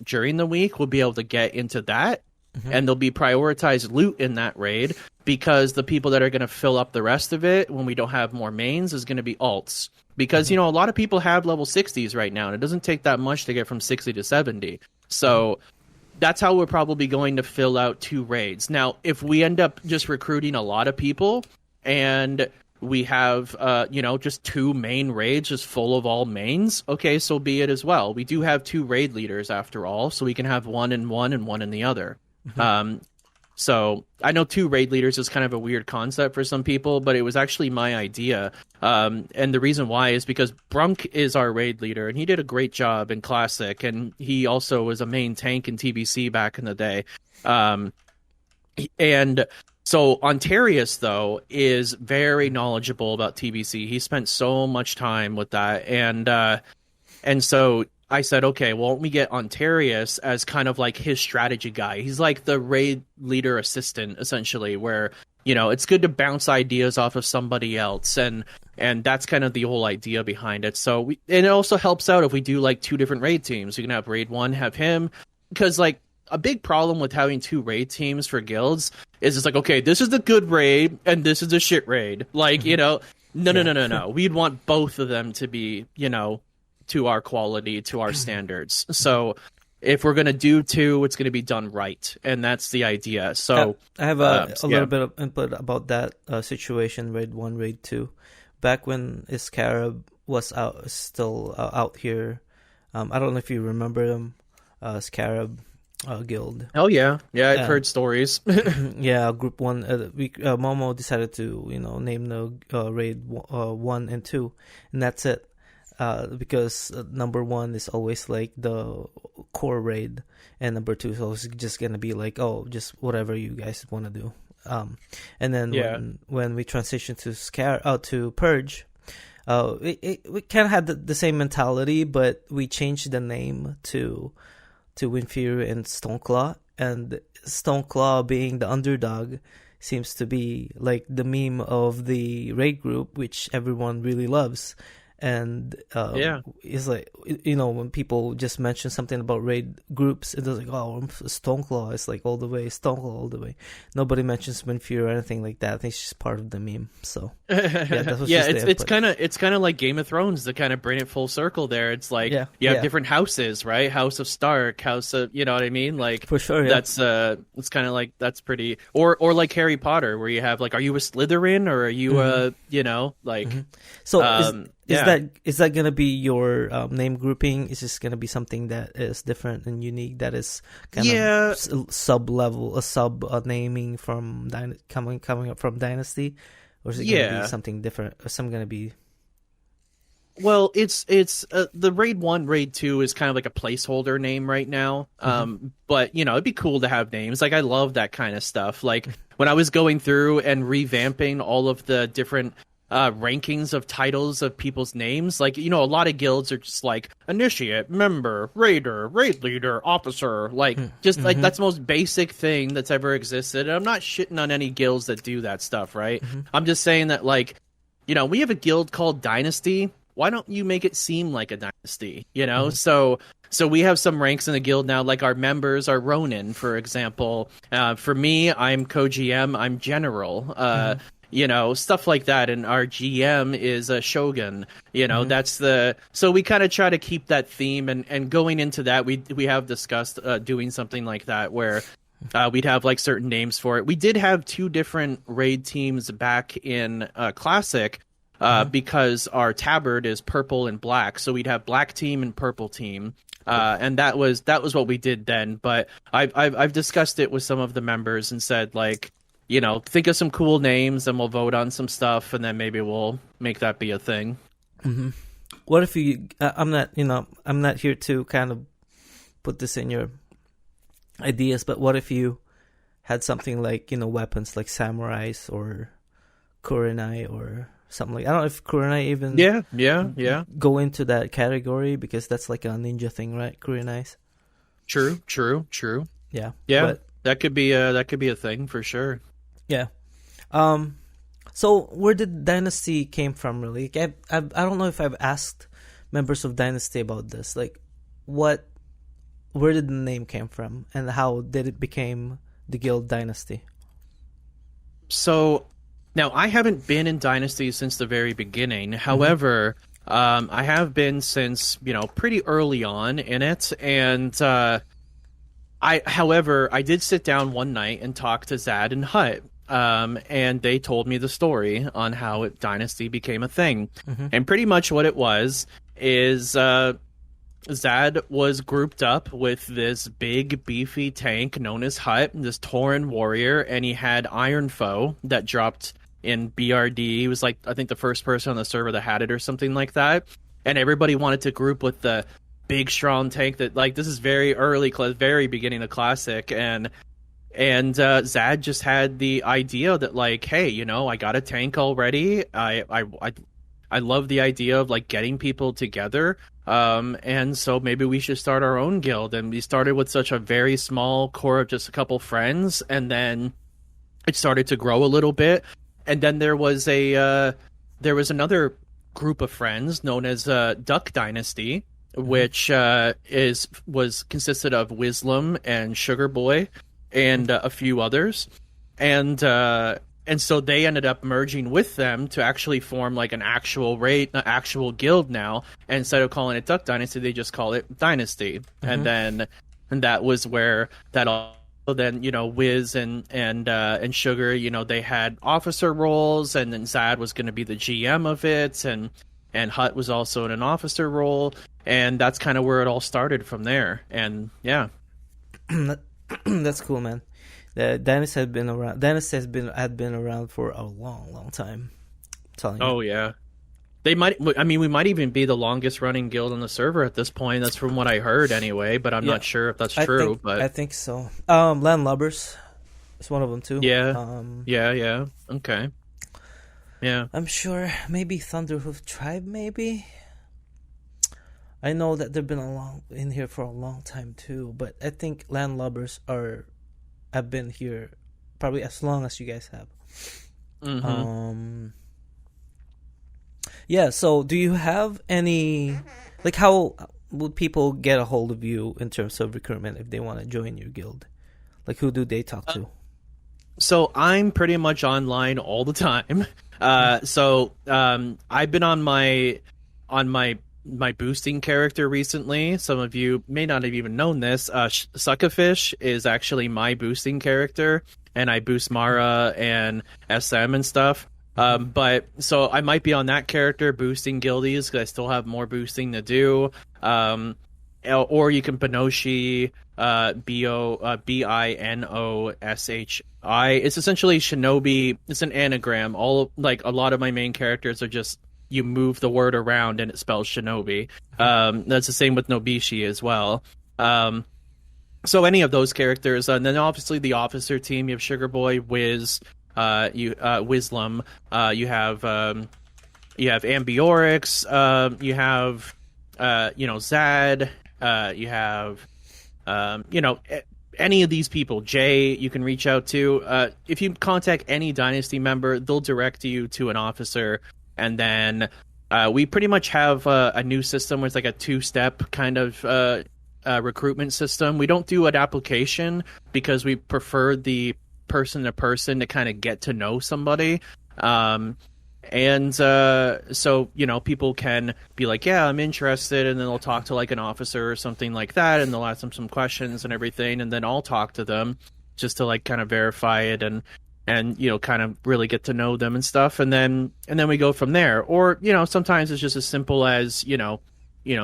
during the week will be able to get into that, and there'll be prioritized loot in that raid because the people that are going to fill up the rest of it when we don't have more mains is going to be alts. Because, a lot of people have level 60s right now, and it doesn't take that much to get from 60 to 70. So that's how we're probably going to fill out 2 raids. Now, if we end up just recruiting a lot of people and we have, just 2 main raids just full of all mains, okay, so be it as well. We do have 2 raid leaders after all, so we can have one in one and one in the other. So I know 2 raid leaders is kind of a weird concept for some people, but it was actually my idea. And the reason why is because Brunk is our raid leader, and he did a great job in Classic, and he also was a main tank in TBC back in the day. And so Ontarius, though, is very knowledgeable about TBC. He spent so much time with that. And so I said, okay, well, we get Ontarius as kind of like his strategy guy. He's like the raid leader assistant, essentially, where, it's good to bounce ideas off of somebody else. And that's kind of the whole idea behind it. So and it also helps out if we do like 2 different raid teams. You can have raid 1, have him, because like a big problem with having 2 raid teams for guilds is it's like, okay, this is the good raid and this is the shit raid. Like, no. We'd want both of them to be, to our quality, to our standards. So if we're gonna do 2, it's gonna be done right, and that's the idea. So I have a little bit of input about that situation, Raid 1, Raid 2. Back when Iscarab was still out here, I don't know if you remember them, Scarab Guild. Oh yeah, I've heard stories. Yeah, Group 1. Momo decided to name the Raid 1 and 2, and that's it. Because number 1 is always like the core raid, and number 2 is always just gonna be like, just whatever you guys want to do. And then when we transitioned to Purge, we kind of had the same mentality, but we changed the name to Windfury and Stoneclaw, and Stoneclaw being the underdog seems to be like the meme of the raid group, which everyone really loves. And it's like, when people just mention something about raid groups, it's like, Stoneclaw is like all the way, Stoneclaw all the way. Nobody mentions Windfury or anything like that. I think it's just part of the meme. So it's kind of like Game of Thrones to kind of bring it full circle there. It's like you have different houses, right? House of Stark, House of, you know what I mean? Like, for sure, that's it's kind of like, that's pretty, or like Harry Potter, where you have like, are you a Slytherin or are you like so is that gonna be your name grouping? Is this gonna be something that is different and unique, that is kind of sub naming from coming up from Dynasty, or is it gonna be something different? Or some gonna be? Well, it's the Raid 1, Raid 2 is kind of like a placeholder name right now. But it'd be cool to have names. Like, I love that kind of stuff. Like when I was going through and revamping all of the different rankings of titles of people's names, like, a lot of guilds are just like initiate, member, raider, raid leader, officer, like just like that's the most basic thing that's ever existed. And I'm not shitting on any guilds that do that stuff, right? I'm just saying that, like, we have a guild called Dynasty. Why don't you make it seem like a dynasty? So we have some ranks in the guild now, like our members are Ronin, for example. For me, I'm co-GM, I'm general. Stuff like that. And our GM is a shogun. That's so we kind of try to keep that theme, and going into that, we have discussed doing something like that where we'd have like certain names for it. We did have 2 different raid teams back in Classic, because our tabard is purple and black, so we'd have black team and purple team. And that was what we did then. But I've discussed it with some of the members and said, like, think of some cool names, and we'll vote on some stuff, and then maybe we'll make that be a thing. What if you? I'm not here to kind of put this in your ideas, but what if you had something like weapons like samurais or kurenai or something like? I don't know if kurenai even go into that category, because that's like a ninja thing, right? Kurenais. True. Yeah. But that could be a thing for sure. Yeah. So where did Dynasty came from, really? I don't know if I've asked members of Dynasty about this. Like, where did the name came from, and how did it become the guild Dynasty? So now, I haven't been in Dynasty since the very beginning. However, I have been since, pretty early on in it. And I did sit down one night and talk to Zad and Hut. And they told me the story on how Dynasty became a thing. And pretty much what it was is Zad was grouped up with this big, beefy tank known as Hut, this Tauren warrior, and he had Iron Foe that dropped in BRD. He was like, I think, the first person on the server that had it or something like that. And everybody wanted to group with the big, strong tank that, like, this is very early, very beginning of Classic. And Zad just had the idea that, like, hey, I got a tank already. I love the idea of, like, getting people together. And so maybe we should start our own guild. And we started with such a very small core of just a couple friends. And then it started to grow a little bit. And then there was another group of friends known as Duck Dynasty, which was consisted of Wislam and Sugar Boy and a few others. And and so they ended up merging with them to actually form like an actual raid, an actual guild now. And instead of calling it Duck Dynasty, they just call it Dynasty. And that was where that all. Then Wiz and Sugar, they had officer roles, and then Zad was going to be the GM of it, and Hut was also in an officer role, and that's kind of where it all started from there. And yeah, that's cool, man. Dynasty had been around. Dynasty had been around for a long, long time. I'm telling you. Oh yeah. They might. I mean, we might even be the longest running guild on the server at this point. That's from what I heard, anyway. But I'm not sure if that's true. I think so. Landlubbers is one of them too. Yeah. Yeah. Okay. Yeah. I'm sure. Maybe Thunderhoof Tribe. Maybe. I know that they've been in here for a long time too. But I think Landlubbers have been here probably as long as you guys have. Yeah, so do you have any, like, how would people get a hold of you in terms of recruitment if they want to join your guild? Like, who do they talk to? So I'm pretty much online all the time. I've been on my boosting character recently. Some of you may not have even known this. Suckafish is actually my boosting character, and I boost Mara and SM and stuff. But so I might be on that character boosting guildies because I still have more boosting to do. Or you can Binoshi, Binoshi. It's essentially Shinobi. It's an anagram. A lot of my main characters are just, you move the word around and it spells Shinobi. That's the same with Nobishi as well. So any of those characters, and then obviously the officer team. You have Sugar Boy, Wiz. Wislam, you have Ambiorix, you have Zad, you have any of these people. Jay, you can reach out to. If you contact any Dynasty member, they'll direct you to an officer, and then we pretty much have a new system where it's like a 2-step kind of recruitment system. We don't do an application because we prefer the person to person to kind of get to know somebody. So people can be like, yeah, I'm interested, and then they'll talk to like an officer or something like that, and they'll ask them some questions and everything, and then I'll talk to them just to like kind of verify it and kind of really get to know them and stuff, and then we go from there. Or sometimes it's just as simple as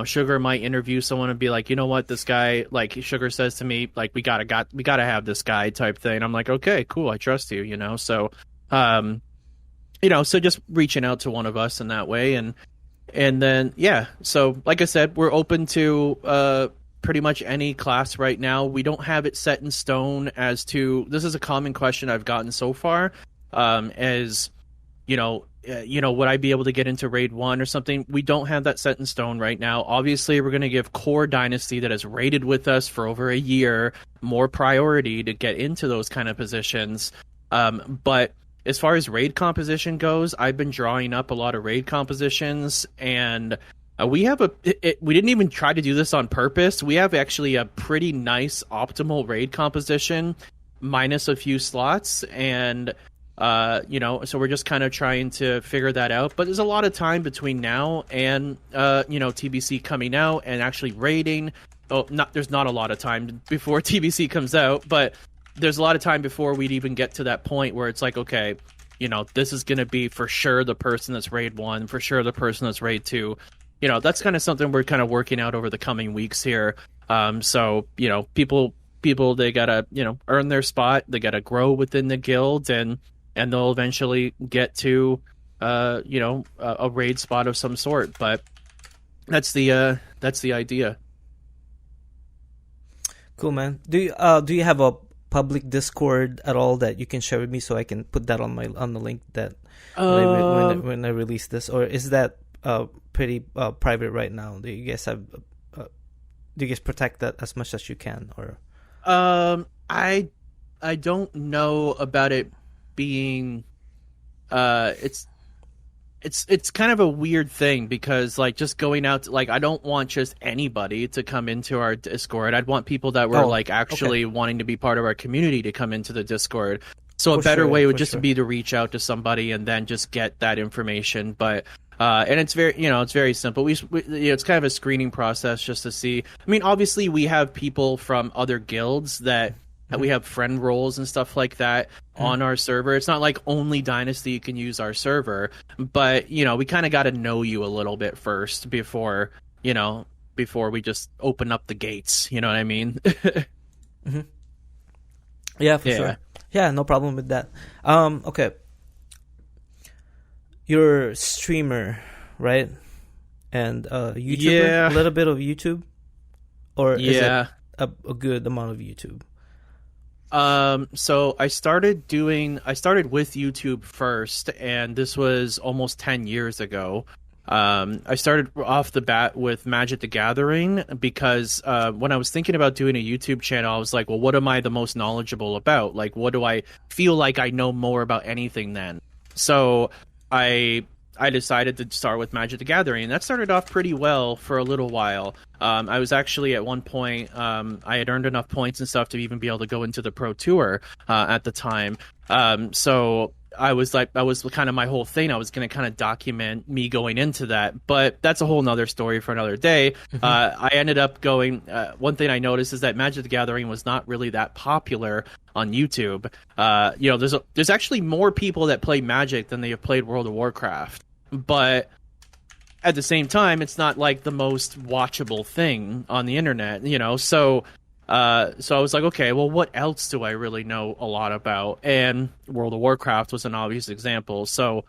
Sugar might interview someone and be like, you know what, this guy, like Sugar says to me, like, we gotta have this guy type thing. I'm like, okay, cool, I trust you, So, so just reaching out to one of us in that way, and then So like I said, we're open to pretty much any class right now. We don't have it set in stone as to. This is a common question I've gotten so far, as would I be able to get into Raid 1 or something? We don't have that set in stone right now. Obviously, we're going to give Core Dynasty that has raided with us for over a year more priority to get into those kind of positions. But as far as raid composition goes, I've been drawing up a lot of raid compositions, and we have we didn't even try to do this on purpose. We have actually a pretty nice optimal raid composition, minus a few slots, and so we're just kind of trying to figure that out. But there's a lot of time between now and TBC coming out and actually raiding. There's not a lot of time before TBC comes out, but there's a lot of time before we'd even get to that point where it's like, okay, this is going to be for sure the person that's raid 1, for sure the person that's raid 2. That's kind of something we're kind of working out over the coming weeks here. So people they gotta earn their spot. They gotta grow within the guild, and they'll eventually get to a raid spot of some sort. But that's the idea. Cool, man. Do you have a public Discord at all that you can share with me so I can put that on the link that when I release this, or is that pretty private right now? Do you guys have do you guys protect that as much as you can, or? I don't know about it being it's kind of a weird thing because like just going out to, like I don't want just anybody to come into our Discord. I'd want people that were actually wanting to be part of our community to come into the Discord. So a For better sure, way would for just sure. be to reach out to somebody and then just get that information. But and it's very, it's very simple. It's kind of a screening process just to see. I mean, obviously we have people from other guilds that we have friend roles and stuff like that on our server. It's not like only Dynasty can use our server, but we kind of got to know you a little bit first before we just open up the gates. You know what I mean? Yeah, for Yeah. sure. Yeah, no problem with that. Okay. You're a streamer, right? And YouTuber? Yeah. A little bit of YouTube? Or is it Yeah. a good amount of YouTube? So I started with YouTube first, and this was almost 10 years ago. I started off the bat with Magic the Gathering because when I was thinking about doing a YouTube channel, I was like, well, what am I the most knowledgeable about? Like, what do I feel like I know more about anything then? So I decided to start with Magic the Gathering, and that started off pretty well for a little while. I was actually at one point, I had earned enough points and stuff to even be able to go into the Pro Tour at the time. So that was kind of my whole thing. I was going to kind of document me going into that, but that's a whole nother story for another day. I ended up going, one thing I noticed is that Magic the Gathering was not really that popular on YouTube. There's actually more people that play Magic than they have played World of Warcraft, but at the same time, it's not like the most watchable thing on the internet, so I was like, okay, well, what else do I really know a lot about? And World of Warcraft was an obvious example. So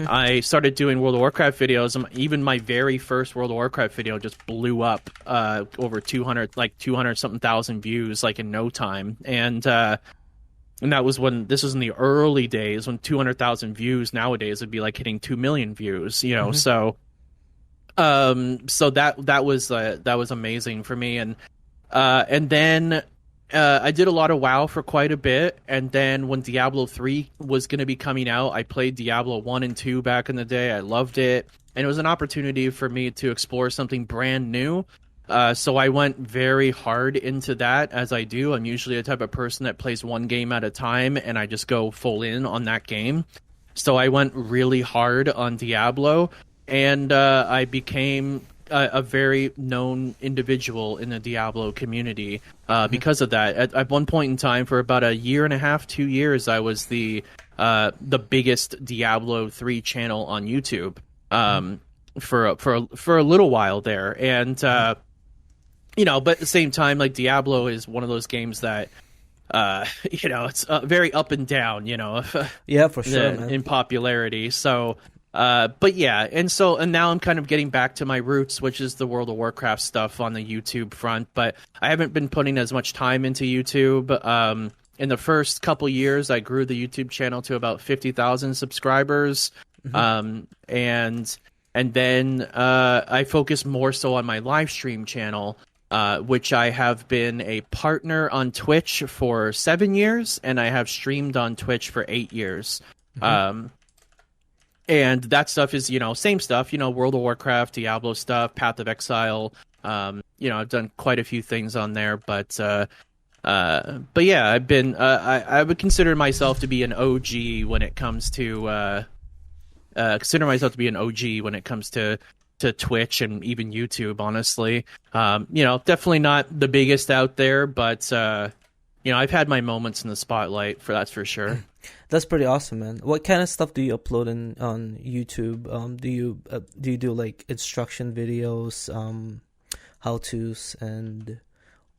I started doing World of Warcraft videos. And even my very first World of Warcraft video just blew up over 200 something thousand views, like in no time. And that was this was in the early days when 200,000 views nowadays would be like hitting 2 million views, so that was amazing for me. And then I did a lot of WoW for quite a bit, and then when Diablo 3 was going to be coming out, I played Diablo 1 and 2 back in the day. I loved it, and it was an opportunity for me to explore something brand new. So I went very hard into that, as I do. I'm usually the type of person that plays one game at a time, and I just go full in on that game. So I went really hard on Diablo, and I became a very known individual in the Diablo community because of that. At one point in time, for about a year and a half, 2 years, I was the biggest Diablo 3 channel on YouTube for a little while there, and but at the same time, like, Diablo is one of those games that it's very up and down, Yeah, for sure, man. in popularity. So. But yeah, and now I'm kind of getting back to my roots, which is the World of Warcraft stuff on the YouTube front, but I haven't been putting as much time into YouTube. In the first couple years, I grew the YouTube channel to about 50,000 subscribers. And then I focused more so on my live stream channel, which I have been a partner on Twitch for 7 years, and I have streamed on Twitch for 8 years. And that stuff is, same stuff, World of Warcraft, Diablo stuff, Path of Exile. I've done quite a few things on there, but yeah, I've been, I would consider myself to be an OG when it comes to, Twitch and even YouTube, honestly. Definitely not the biggest out there, but, I've had my moments in the spotlight, that's for sure. That's pretty awesome, man. What kind of stuff do you upload on YouTube? Do you do like instruction videos, how-tos,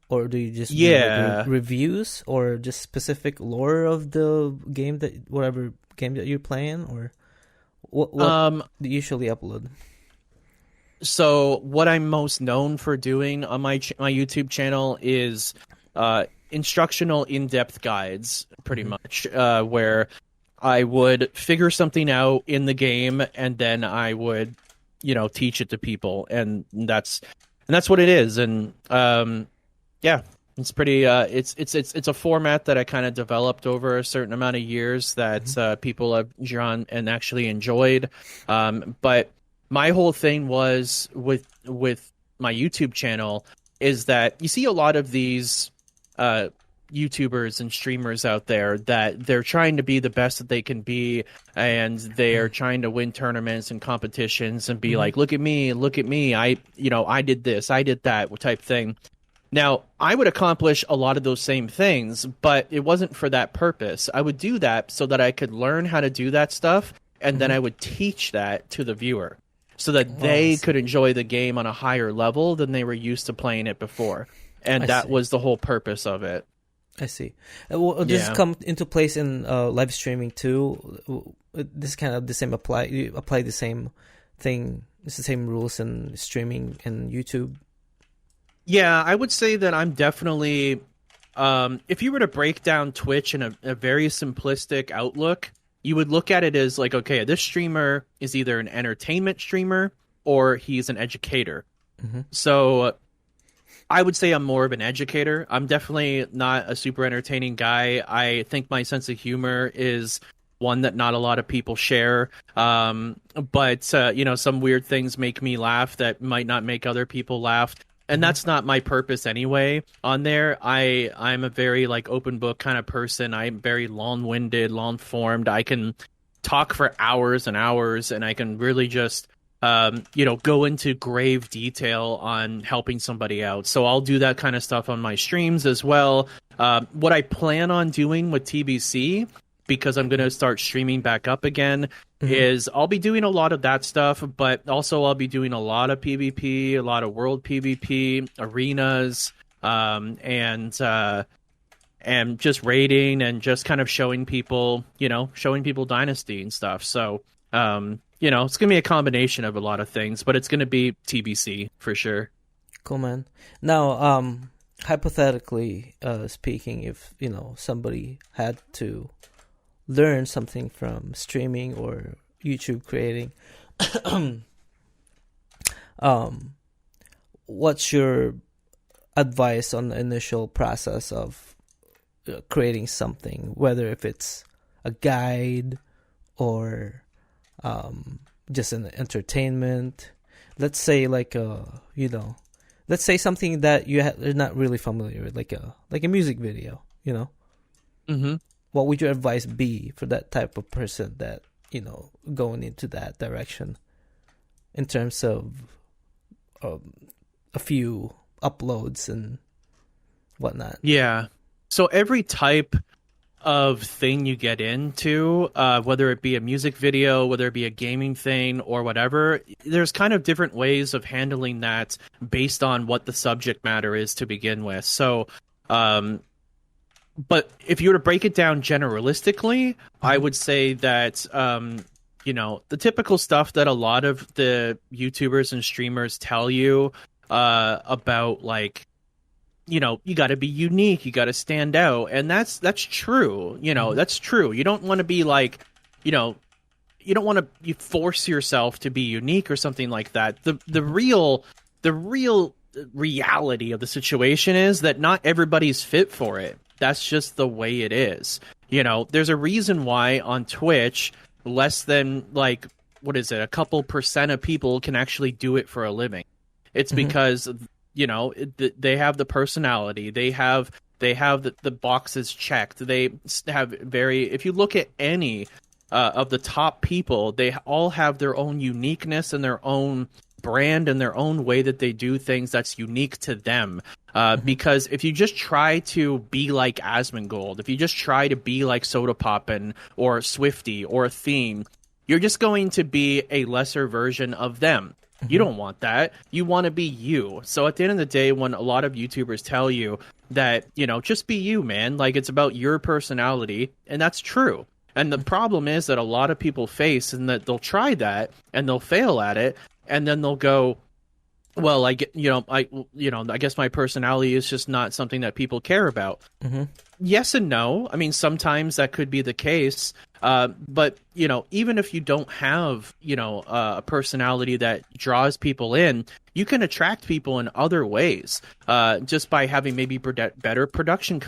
or do you just do, like, reviews, or just specific lore of the game, whatever game that you're playing, or what do you usually upload? So what I'm most known for doing on my YouTube channel is instructional in-depth guides, pretty much, where I would figure something out in the game, and then I would, teach it to people, and that's what it is. And yeah, it's pretty. It's a format that I kind of developed over a certain amount of years that people have drawn and actually enjoyed. But my whole thing was with my YouTube channel is that you see a lot of these YouTubers and streamers out there that they're trying to be the best that they can be, and they're trying to win tournaments and competitions and be like, look at me, I did this, I did that type thing. Now, I would accomplish a lot of those same things, but it wasn't for that purpose. I would do that so that I could learn how to do that stuff, and then I would teach that to the viewer so that they could enjoy the game on a higher level than they were used to playing it before. And that was the whole purpose of it. I see. Well, does this come into place in live streaming too? This kind of the same apply. You apply the same thing. It's the same rules in streaming and YouTube. Yeah, I would say that I'm definitely. If you were to break down Twitch in a very simplistic outlook, you would look at it as like, okay, this streamer is either an entertainment streamer or he's an educator. So I would say I'm more of an educator. I'm definitely not a super entertaining guy. I think my sense of humor is one that not a lot of people share. But some weird things make me laugh that might not make other people laugh. And that's not my purpose anyway on there. I'm a very like open book kind of person. I'm very long-winded, long-formed. I can talk for hours and hours, and I can really just go into grave detail on helping somebody out. So I'll do that kind of stuff on my streams as well. What I plan on doing with TBC, because I'm going to start streaming back up again, is I'll be doing a lot of that stuff, but also I'll be doing a lot of PvP, a lot of world PvP, arenas, and just raiding and just kind of showing people Dynasty and stuff. So, it's going to be a combination of a lot of things, but it's going to be TBC for sure. Cool, man. Now, hypothetically speaking, if, somebody had to learn something from streaming or YouTube creating, what's your advice on the initial process of creating something, whether if it's a guide or just an entertainment? Let's say let's say something that you're not really familiar with, like a music video, What would your advice be for that type of person that, going into that direction in terms of a few uploads and whatnot? Yeah. So every type of thing you get into, whether it be a music video, whether it be a gaming thing or whatever, there's kind of different ways of handling that based on what the subject matter is to begin with. So, but if you were to break it down generalistically, I would say that, the typical stuff that a lot of the YouTubers and streamers tell you about, like, you got to be unique, you got to stand out. And that's true. That's true. You don't want to be like, you don't want to force yourself to be unique or something like that. The real reality of the situation is that not everybody's fit for it. That's just the way it is. There's a reason why on Twitch, less than a couple % of people can actually do it for a living. It's because, they have the personality. They have the boxes checked. They have if you look at any of the top people, they all have their own uniqueness and their own brand and their own way that they do things that's unique to them. Because if you just try to be like Asmongold, if you just try to be like Soda Poppin' or Swifty or Theme, you're just going to be a lesser version of them. You don't want that. You want to be you. So at the end of the day, when a lot of YouTubers tell you that, just be you, man, like it's about your personality, and that's true. And the problem is that a lot of people face and that they'll try that and they'll fail at it, and then they'll go, well, I guess my personality is just not something that people care about. Yes and no. I mean, sometimes that could be the case. But, even if you don't have, a personality that draws people in, you can attract people in other ways, just by having maybe better production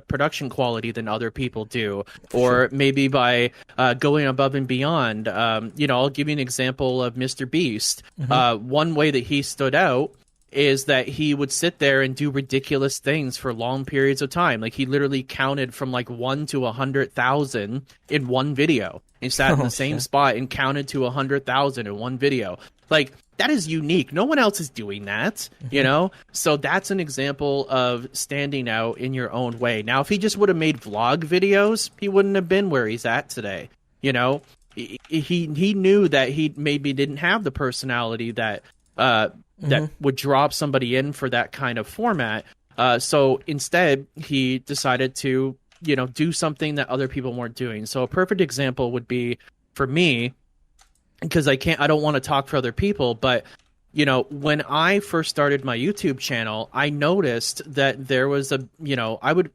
production quality than other people do, or maybe by going above and beyond. I'll give you an example of Mr. Beast. One way that he stood out is that he would sit there and do ridiculous things for long periods of time. Like he literally counted from like 1 to 100,000 in one video. He sat in the same spot and counted to 100,000 in one video. Like, that is unique. No one else is doing that, you know? So that's an example of standing out in your own way. Now, if he just would have made vlog videos, he wouldn't have been where he's at today. You know, he knew that he maybe didn't have the personality that that would drop somebody in for that kind of format. So instead, he decided to, you know, do something that other people weren't doing. So a perfect example would be for me, because I don't want to talk for other people, but you know, when I first started my YouTube channel, I noticed that there was I would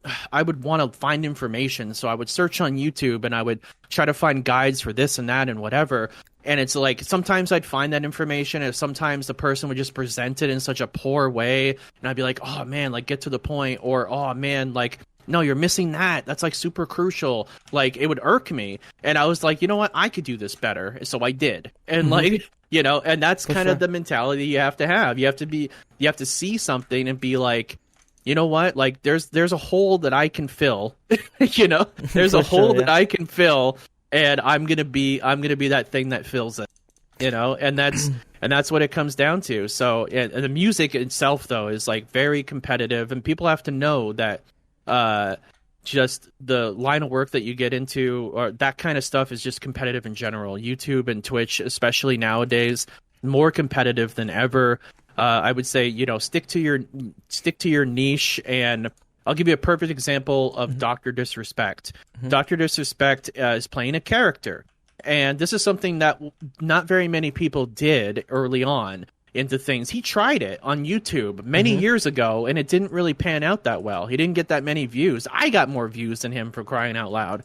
want to find information. So I would search on YouTube and I would try to find guides for this and that and whatever. And it's like, sometimes I'd find that information and sometimes the person would just present it in such a poor way. And I'd be like, oh man, like get to the point, or, oh man, like, no, you're missing that. That's like super crucial. Like it would irk me. And I was like, you know what? I could do this better. So I did. And like, you know, and that's kind of the mentality you have to have. You have to see something and be like, you know what? Like there's a hole that I can fill, you know, there's a hole that I can fill, and I'm going to be that thing that fills it, you know, and that's what it comes down to. So, and the music itself though is like very competitive, and people have to know that, just the line of work that you get into, or that kind of stuff, is just competitive in general. YouTube and Twitch, especially nowadays, more competitive than ever. I would say, you know, stick to your niche. And I'll give you a perfect example of Dr. Disrespect. Dr. Disrespect is playing a character, and this is something that not very many people did early on into things. He tried it on YouTube many years ago, and it didn't really pan out that well. He didn't get that many views. I got more views than him, for crying out loud.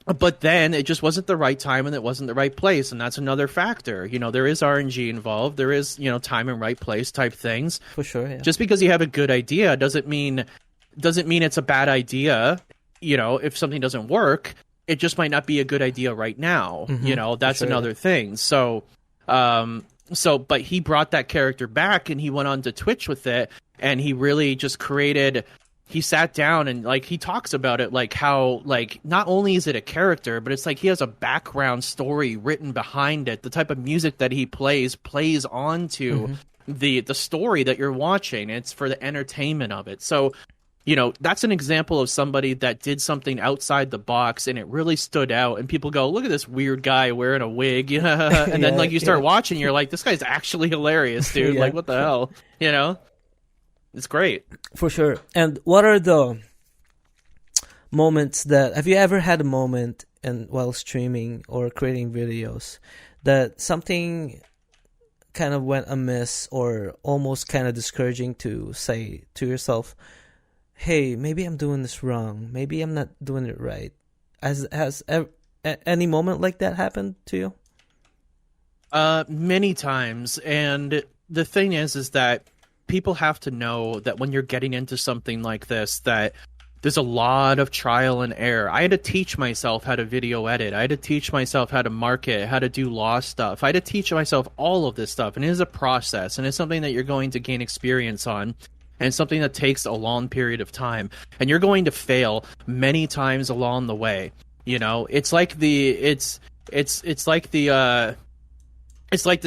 But then it just wasn't the right time, and it wasn't the right place, and that's another factor. You know, there is RNG involved. There is, you know, time and right place type things. For sure, yeah. Just because you have a good idea doesn't mean it's a bad idea. You know, if something doesn't work, it just might not be a good idea right now. You know, that's another thing. So, but he brought that character back, and he went on to Twitch with it, and he really just he sat down and like he talks about it, like how, like, not only is it a character, but it's like he has a background story written behind it. The type of music that he plays onto the story that you're watching. It's for the entertainment of it. So, you know, that's an example of somebody that did something outside the box, and it really stood out, and people go, look at this weird guy wearing a wig. And then like you start watching, you're like, this guy's actually hilarious, dude. Like, what the hell? You know? It's great. For sure. And what are the moments have you ever had a moment while streaming or creating videos that something kind of went amiss, or almost kind of discouraging to say to yourself, hey, maybe I'm doing this wrong. Maybe I'm not doing it right. Has any moment like that happened to you? Many times. And the thing is that people have to know that when you're getting into something like this, that there's a lot of trial and error. I had to teach myself how to video edit. I had to teach myself how to market, how to do law stuff. I had to teach myself all of this stuff. And it is a process, and it's something that you're going to gain experience on. And it's something that takes a long period of time, and you're going to fail many times along the way. You know, it's like the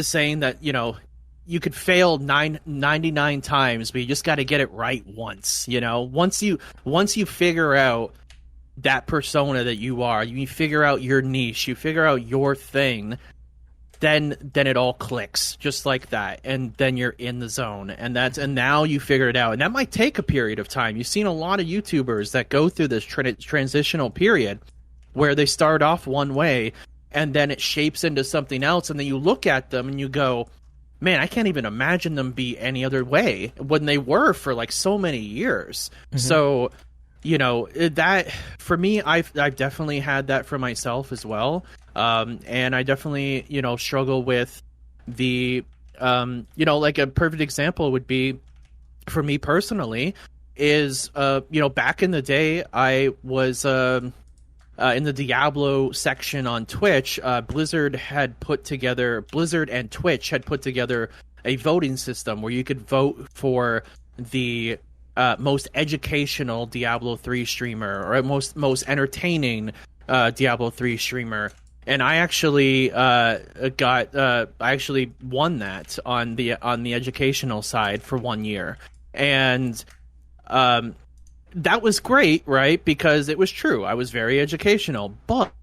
saying that, you know, you could fail 99 times, but you just got to get it right once. You know, once you figure out that persona that you are, you figure out your niche, you figure out your thing, then it all clicks just like that, and then you're in the zone, and now you figure it out, and that might take a period of time. You've seen a lot of YouTubers that go through this transitional period where they start off one way, and then it shapes into something else, and then you look at them and you go, man, I can't even imagine them be any other way when they were for like so many years. So, you know, that for me, I've definitely had that for myself as well. And I definitely, you know, struggle with the, you know, like a perfect example would be for me personally is, you know, back in the day, I was, in the Diablo section on Twitch. Blizzard and Twitch had put together a voting system where you could vote for the most educational Diablo 3 streamer or most entertaining Diablo 3 streamer. And I actually I actually won that on the educational side for 1 year. And that was great, right? Because it was true. I was very educational. But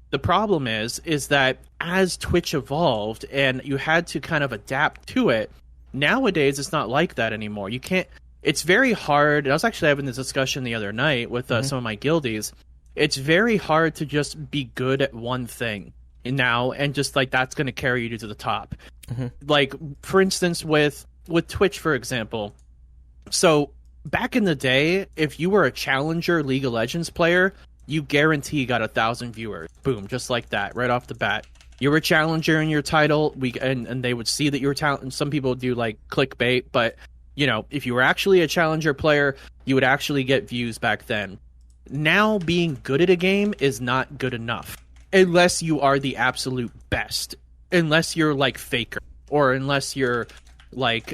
the problem is that as Twitch evolved and you had to kind of adapt to it, nowadays it's not like that anymore. You can't. It's very hard. I was actually having this discussion the other night with some of my guildies. It's very hard to just be good at one thing now and just like that's going to carry you to the top. Like, for instance, with Twitch, for example. So back in the day, if you were a challenger League of Legends player, you guarantee you got 1,000 viewers. Boom, just like that, right off the bat. You were a challenger in your title, and they would see that you were talented. Some people do like clickbait, but you know, if you were actually a challenger player, you would actually get views back then. Now, being good at a game is not good enough unless you are the absolute best. Unless you're like Faker, or unless you're like,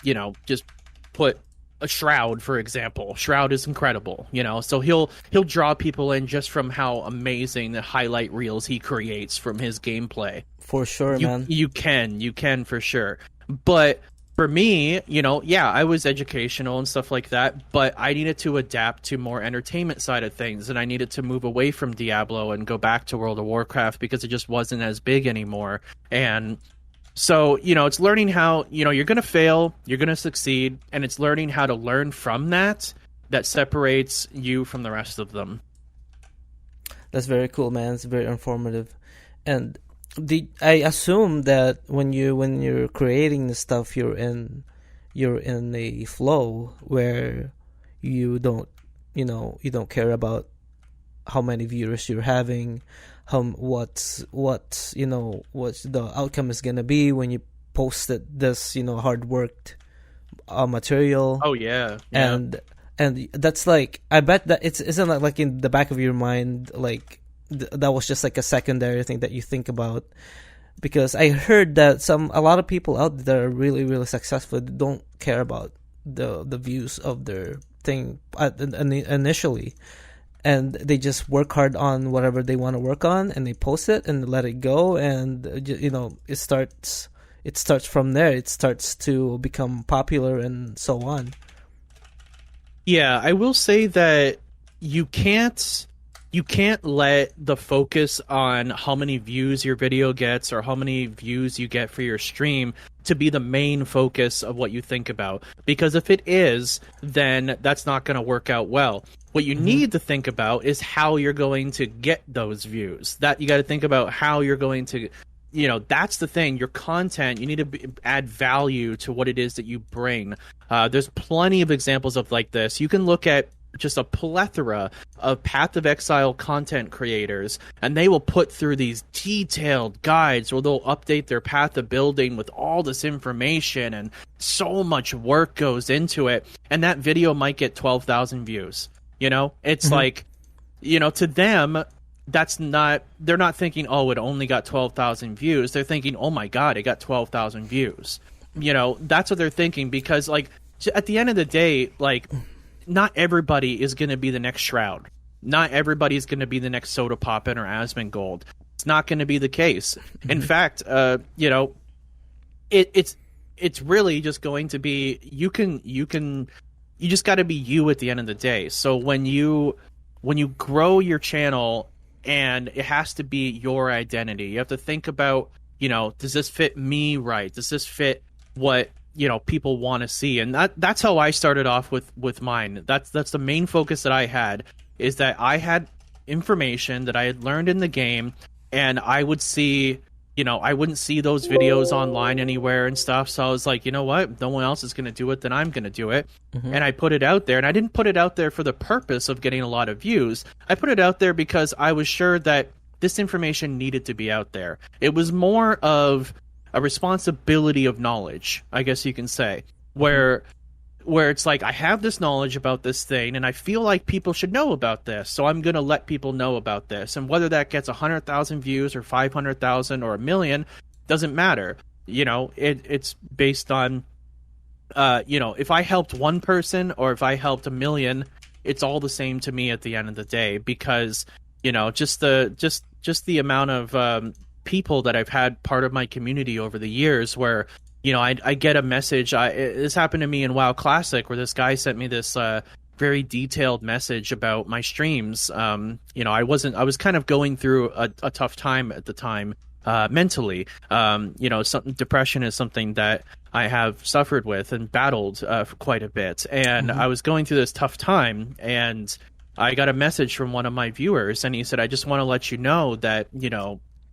you know, just put a Shroud, for example. Shroud is incredible, you know, so he'll draw people in just from how amazing the highlight reels he creates from his gameplay. For sure, man. You can for sure. But for me, you know, yeah, I was educational and stuff like that, but I needed to adapt to more entertainment side of things, and I needed to move away from Diablo and go back to World of Warcraft because it just wasn't as big anymore. And so, you know, it's learning how, you know, you're going to fail, you're going to succeed, and it's learning how to learn from that separates you from the rest of them. That's very cool, man. It's very informative. And I assume that when you're creating the stuff, you're in a flow where you don't care about how many viewers you're having, what's the outcome is gonna be when you posted this hard worked material. Oh yeah. And that's like, I bet that isn't like in the back of your mind, like that was just like a secondary thing that you think about, because I heard that a lot of people out there that are really, really successful don't care about the views of their thing initially, and they just work hard on whatever they want to work on, and they post it and let it go, and it starts from there. It starts to become popular and so on. Yeah, I will say that you can't let the focus on how many views your video gets or how many views you get for your stream to be the main focus of what you think about. Because if it is, then that's not going to work out well. What you need to think about is how you're going to get those views. That you got to think about how you're going to, that's the thing. Your content, you need to add value to what it is that you bring. There's plenty of examples of like this. You can look at just a plethora of Path of Exile content creators, and they will put through these detailed guides where they'll update their path of building with all this information, and so much work goes into it, and that video might get 12,000 views. It's like, to them, they're not thinking, oh, it only got 12,000 views. They're thinking, oh my God, it got 12,000 views. That's what they're thinking, because like at the end of the day, like, not everybody is going to be the next Shroud. Not everybody is going to be the next Soda Poppin or Asmongold. It's not going to be the case. In fact, it's really just going to be, you just got to be you at the end of the day. So when you grow your channel, and it has to be your identity, you have to think about, does this fit me right? Does this fit what people want to see? And that's how I started off with mine. That's the main focus that I had, is that I had information that I had learned in the game, and I would see, I wouldn't see those videos online anywhere and stuff. So I was like, you know what? No one else is going to do it, then I'm going to do it. And I put it out there, and I didn't put it out there for the purpose of getting a lot of views. I put it out there because I was sure that this information needed to be out there. It was more of a responsibility of knowledge, I guess you can say, where it's like, I have this knowledge about this thing, and I feel like people should know about this, so I'm going to let people know about this. And whether that gets 100,000 views or 500,000 or 1 million, doesn't matter. it's based on, if I helped one person or if I helped a million, it's all the same to me at the end of the day, because, just the amount of people that I've had part of my community over the years, where, I get a message. This happened to me in WoW Classic, where this guy sent me this very detailed message about my streams. I was kind of going through a tough time at the time, mentally. Depression is something that I have suffered with and battled for quite a bit. And I was going through this tough time, and I got a message from one of my viewers, and he said, I just want to let you know that,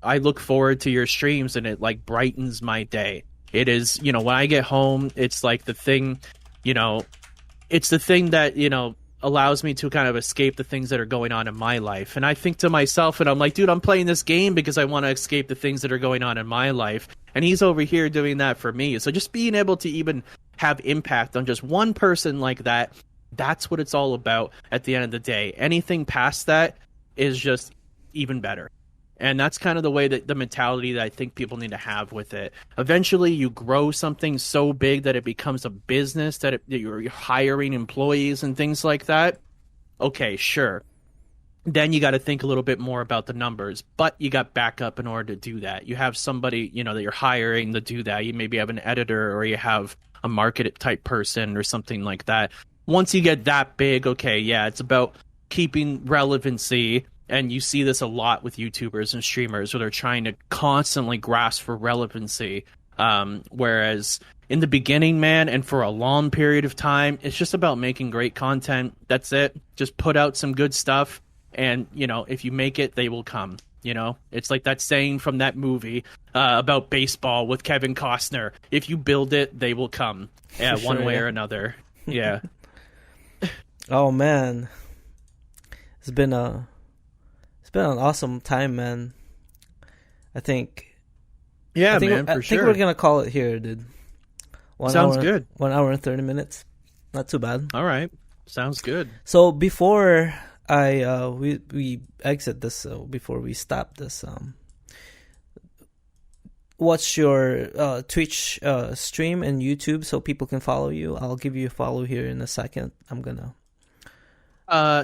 I look forward to your streams, and it like brightens my day. It is, when I get home, it's like the thing, it's the thing that, allows me to kind of escape the things that are going on in my life. And I think to myself, and I'm like, dude, I'm playing this game because I want to escape the things that are going on in my life. And he's over here doing that for me. So just being able to even have impact on just one person like that, that's what it's all about at the end of the day. Anything past that is just even better. And that's kind of the way that the mentality that I think people need to have with it. Eventually, you grow something so big that it becomes a business, that you're hiring employees and things like that. Okay, sure. Then you got to think a little bit more about the numbers, but you got backup in order to do that. You have somebody, that you're hiring to do that. You maybe have an editor, or you have a market type person or something like that. Once you get that big, okay, yeah, it's about keeping relevancy. And you see this a lot with YouTubers and streamers, where they're trying to constantly grasp for relevancy. Whereas in the beginning, man, and for a long period of time, it's just about making great content. That's it. Just put out some good stuff. And, if you make it, they will come. It's like that saying from that movie about baseball with Kevin Costner. If you build it, they will come. Yeah, For one sure, way yeah. or another. Yeah. Oh man, it's been an awesome time, man. I think Yeah, man, for I sure. think we're gonna call it here, dude. Sounds good. 1 hour and 30 minutes. Not too bad. All right. Sounds good. So before we exit this, before we stop this, what's your Twitch stream and YouTube so people can follow you? I'll give you a follow here in a second. I'm gonna.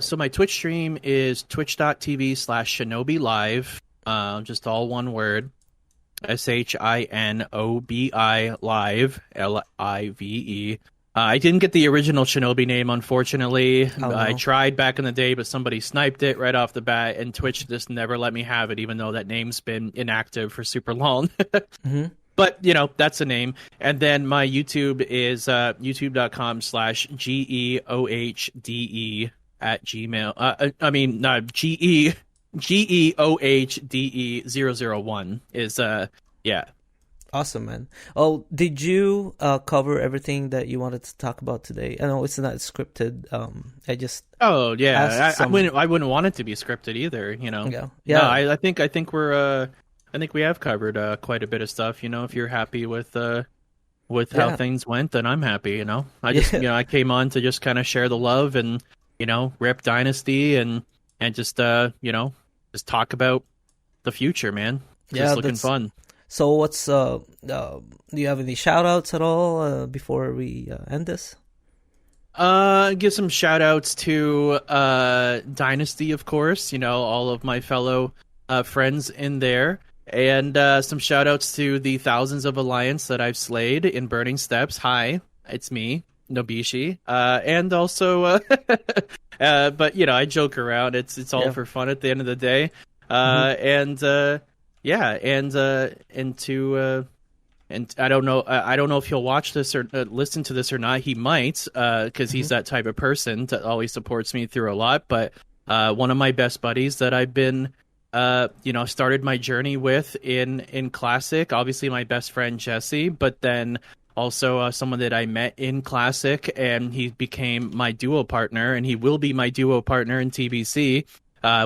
So my Twitch stream is twitch.tv/Shinobi Live. Just all one word. SHINOBI Live, LIVE. I didn't get the original Shinobi name, unfortunately. Oh, no. I tried back in the day, but somebody sniped it right off the bat, and Twitch just never let me have it, even though that name's been inactive for super long. Mm-hmm. But, that's a name. And then my YouTube is youtube.com/GEOHDE at Gmail. GEOHDE001 is, yeah. Awesome, man. Oh, did you cover everything that you wanted to talk about today? I know it's not scripted. I just Oh yeah, asked I wouldn't want it to be scripted either. Yeah. No, I think we have covered quite a bit of stuff. If you're happy with how things went, then I'm happy. I just I came on to just kind of share the love and rep Dynasty and just just talk about the future, man. Just looking fun. So what's do you have any shout outs at all before we end this? Give some shout outs to Dynasty, of course, all of my fellow friends in there, and some shout outs to the thousands of Alliance that I've slayed in Burning Steps. Hi, it's me, Nobishi, and also but I joke around. It's all for fun at the end of the day. And I don't know if he'll watch this or listen to this or not. He might, because he's that type of person that always supports me through a lot. But one of my best buddies that I've been, started my journey with in Classic. Obviously, my best friend Jesse, but then also someone that I met in Classic, and he became my duo partner, and he will be my duo partner in TBC.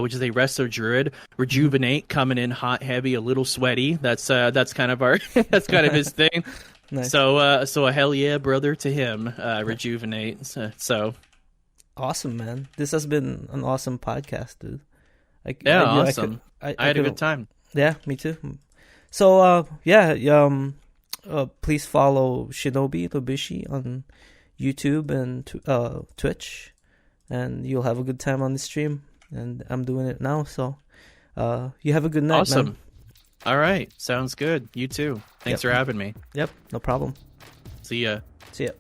Which is a Resto Druid, Rejuvenate, coming in hot, heavy, a little sweaty. That's kind of our that's kind of his thing. Nice. So a hell yeah, brother to him, Rejuvenate. So awesome, man. This has been an awesome podcast, dude. Awesome. I had a good time. Yeah, me too. So Please follow Shinobi Nobishi on YouTube and Twitch, and you'll have a good time on the stream. And I'm doing it now, so you have a good night, Awesome. man. All right. Sounds good. You too. Thanks for having me. Yep, no problem. See ya. See ya.